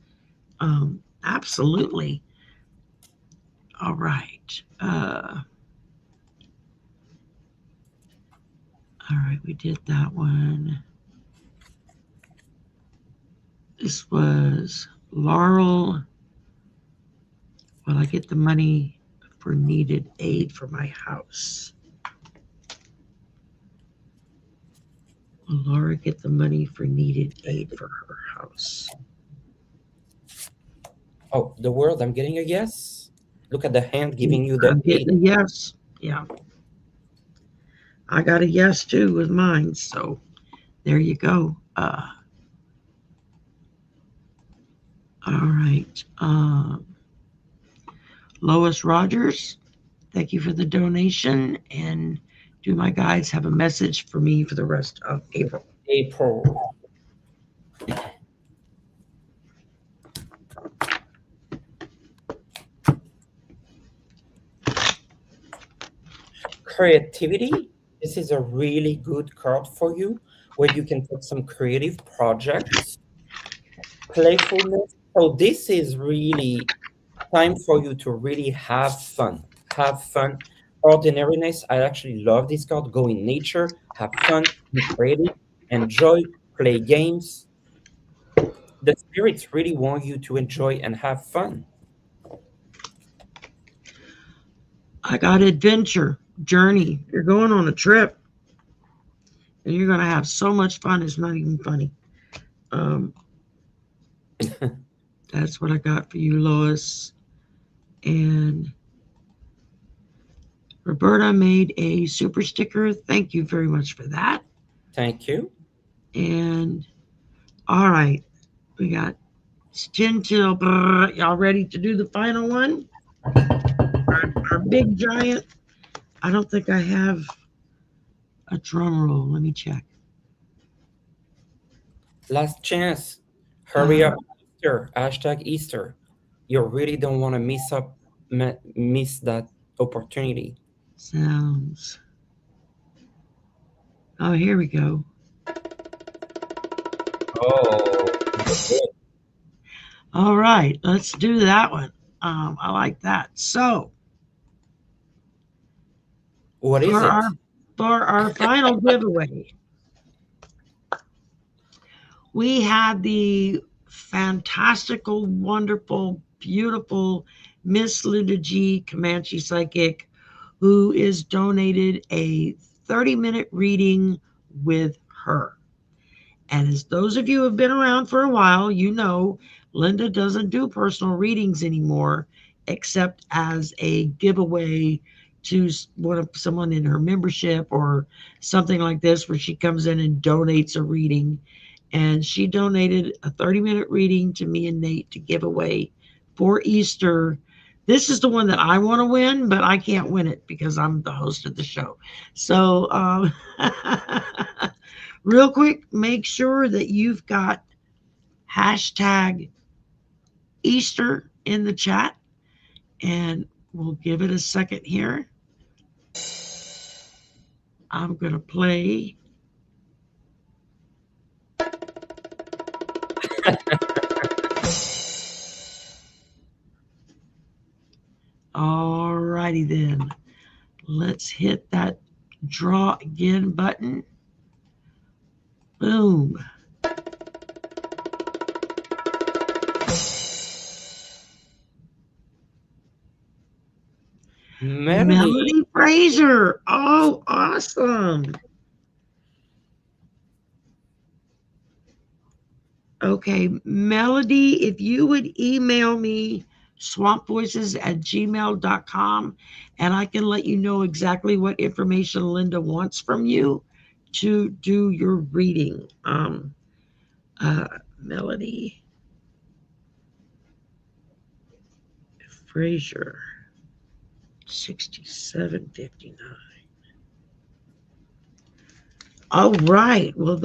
Absolutely. All right. All right, we did that one. This was Laurel. Will I get the money for needed aid for my house? Will Laura get the money for needed aid for her house? Oh, the World, I'm getting a yes. Look at the hand giving you the I'm aid. getting a yes. Yeah. I got a yes too with mine. So there you go. All right. Lois Rogers, thank you for the donation. And do my guides have a message for me for the rest of April? April. Creativity, this is a really good card for you, where you can put some creative projects. Playfulness, so this is really time for you to really have fun. Have fun. Ordinariness, I actually love this card. Go in nature, have fun, be creative, enjoy, play games. The spirits really want you to enjoy and have fun. I got adventure, journey. You're going on a trip and you're going to have so much fun. It's not even funny. Um, that's what I got for you, Lois. And Roberta made a super sticker. Thank you very much for that. Thank you. And all right, we got it's 10 till. Y'all ready to do the final one? Our big giant. I don't think I have a drum roll. Let me check. Last chance. Hurry Uh, up. Easter. Hashtag Easter. You really don't want to miss that opportunity. sounds. Oh, here we go. Oh, good. All right, let's do that one. I like that. So What is for it? our final giveaway, we had the fantastical, wonderful, beautiful Miss Linda G. Comanche Psychic, who is donated a 30-minute reading with her. And as those of you who have been around for a while, you know Linda doesn't do personal readings anymore, except as a giveaway to someone in her membership or something like this, where she comes in and donates a reading. And she donated a 30-minute reading to me and Nate to give away for Easter. This is the one that I want to win, but I can't win it because I'm the host of the show. So, real quick, make sure that you've got hashtag Easter in the chat, and we'll give it a second here. I'm going to play. All righty then. Let's hit that draw again button. Boom. Melody. Melody Fraser. Oh, awesome. Okay, Melody, if you would email me swampvoices@gmail.com, and I can let you know exactly what information Linda wants from you to do your reading. Melody Fraser, 6759. All right. Well,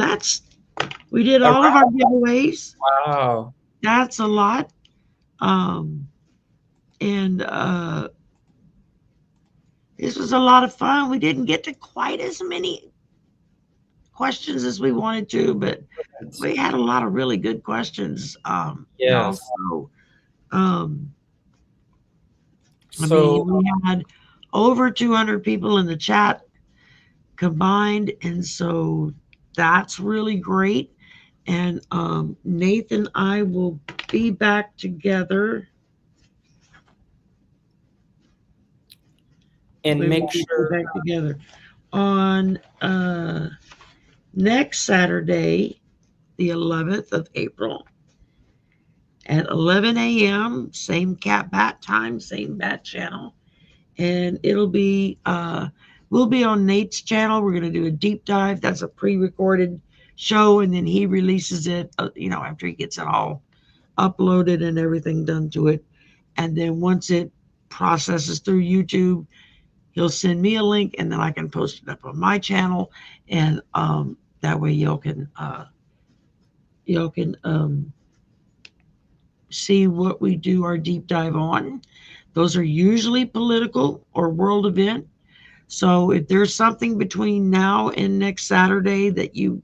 we did All all of our giveaways. right. Wow. That's a lot. Um, and this was a lot of fun. We didn't get to quite as many questions as we wanted to, but we had a lot of really good questions, y'all. Yes. So, um, I So mean, we had over 200 people in the chat combined, and so that's really great. And Nathe and I will be back together. and We will make be sure. back together on next Saturday, the 11th of April at 11 a.m. Same cat bat time, same bat channel. And we'll be on Nate's channel. We're going to do a deep dive. That's a pre-recorded show, and then he releases it, after he gets it all uploaded and everything done to it. And then once it processes through YouTube, he'll send me a link, and then I can post it up on my channel. And that way y'all can see what we do our deep dive on. Those are usually political or world event. So if there's something between now and next Saturday that you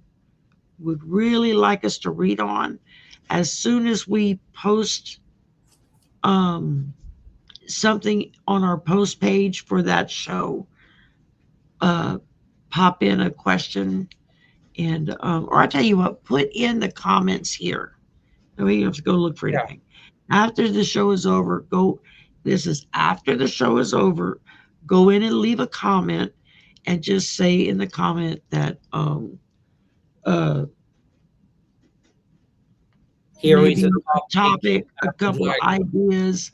would really like us to read on, as soon as we post um, something on our post page for that show, uh, pop in a question and or I tell you what, put in the comments here. No, you have to go look for Yeah. anything. After the show is over, go. This is after the show is over. Go in and leave a comment, and just say in the comment that uh, Here is maybe a a topic topic, a I would couple of like. ideas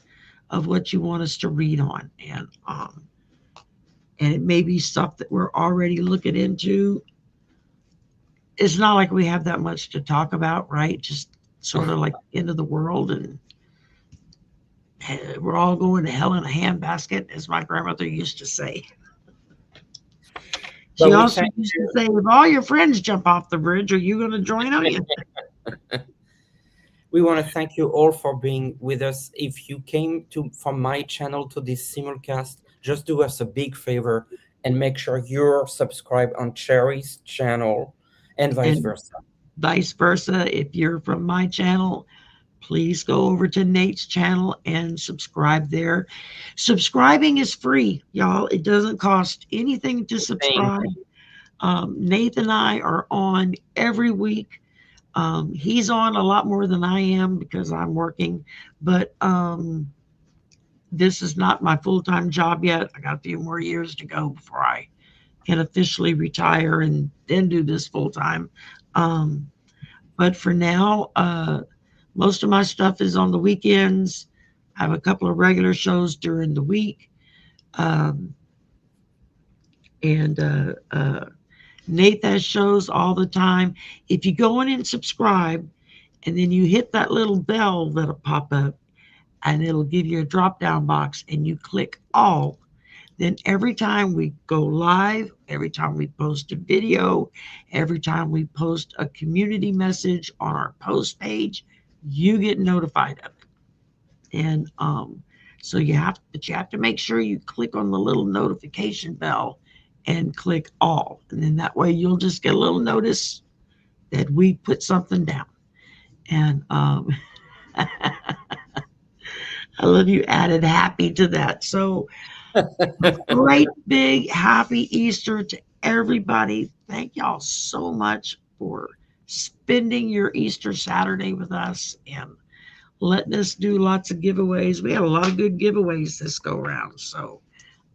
of what you want us to read on, and it may be stuff that we're already looking into. It's not like we have that much to talk about, right? Just sort of like the end of the world, and we're all going to hell in a handbasket, as my grandmother used to say. But She we also thank used to you. say, if all your friends jump off the bridge, are you going to join them? We want to thank you all for being with us. If you came to from my channel to this simulcast, just do us a big favor and make sure you're subscribed on Cherry's channel and vice And versa. vice versa. If you're from my channel, please go over to Nate's channel and subscribe there. Subscribing is free, y'all. It doesn't cost anything to Thank subscribe. Nate and I are on every week. He's on a lot more than I am because I'm working, but this is not my full time job yet. I got a few more years to go before I can officially retire and then do this full time. Um, but for now, most of my stuff is on the weekends. I have a couple of regular shows during the week. Um, and Nathe has shows all the time. If you go in and subscribe, and then you hit that little bell that'll pop up, and it'll give you a drop down box, and you click all. Then every time we go live, every time we post a video, every time we post a community message on our post page, you get notified of it. And so you have to make sure you click on the little notification bell and click all. And then that way you'll just get a little notice that we put something down. And I love you added happy to that. So great big happy Easter to everybody. Thank y'all so much for spending your Easter Saturday with us and letting us do lots of giveaways. We had a lot of good giveaways this go round. So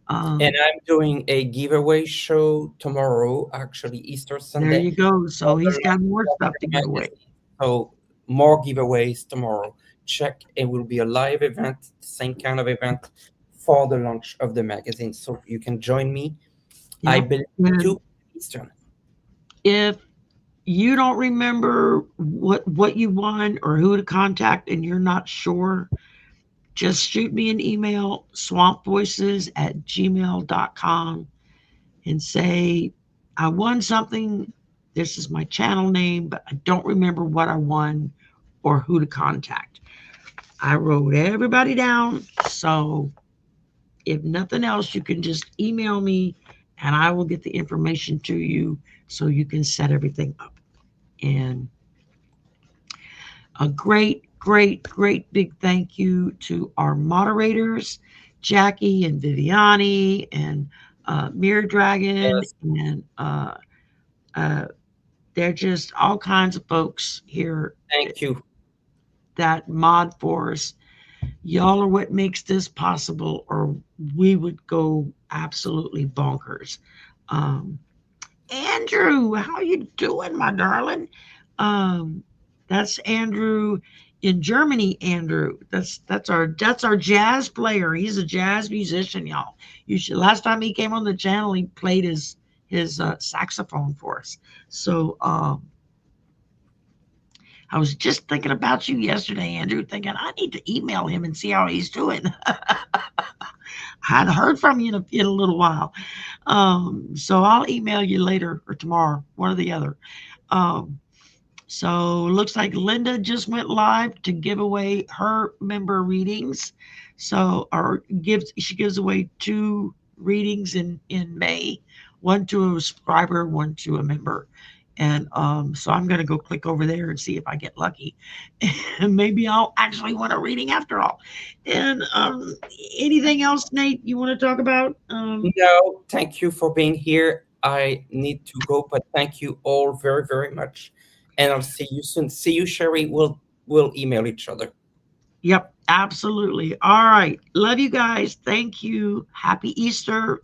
And um, I'm doing a giveaway show tomorrow, actually Easter there Sunday, you go. for So the he's got launch more of stuff to the give away. magazine. So more giveaways tomorrow. Check. It will be a live event, same kind of event for the launch of the magazine. So you can join me. I Yep. believe And 2 Eastern. if you don't remember what you won or who to contact and you're not sure, just shoot me an email, swampvoices@gmail.com, and say, I won something. This is my channel name, but I don't remember what I won or who to contact. I wrote everybody down. So if nothing else, you can just email me and I will get the information to you so you can set everything up. And a great big thank you to our moderators, Jackie and Viviani and Mirror Dragon, Yes. and uh, they're just all kinds of folks here Thank you. that mod for us. Y'all are what makes this possible, or we would go absolutely bonkers. Um, Andrew, how you doing, my darling? Um, that's Andrew in Germany. Andrew, that's our jazz player. He's a jazz musician, y'all. You should. Last time he came on the channel, he played his saxophone for us. So I was just thinking about you yesterday, Andrew. Thinking I need to email him and see how he's doing. I hadn't heard from you in a little while. So I'll email you later or tomorrow, one or the other. Um, so looks like Linda just went live to give away her member readings. So or gives she gives away two readings in May, one to a subscriber, one to a member. And so I'm going to go click over there and see if I get lucky. And maybe I'll actually want a reading after all. And anything else, Nate, you want to talk about? No, thank you for being here. I need to go, but thank you all very, very much. And I'll see you soon. See you, Shari. We'll email each other. Yep, absolutely. All right. Love you guys. Thank you. Happy Easter.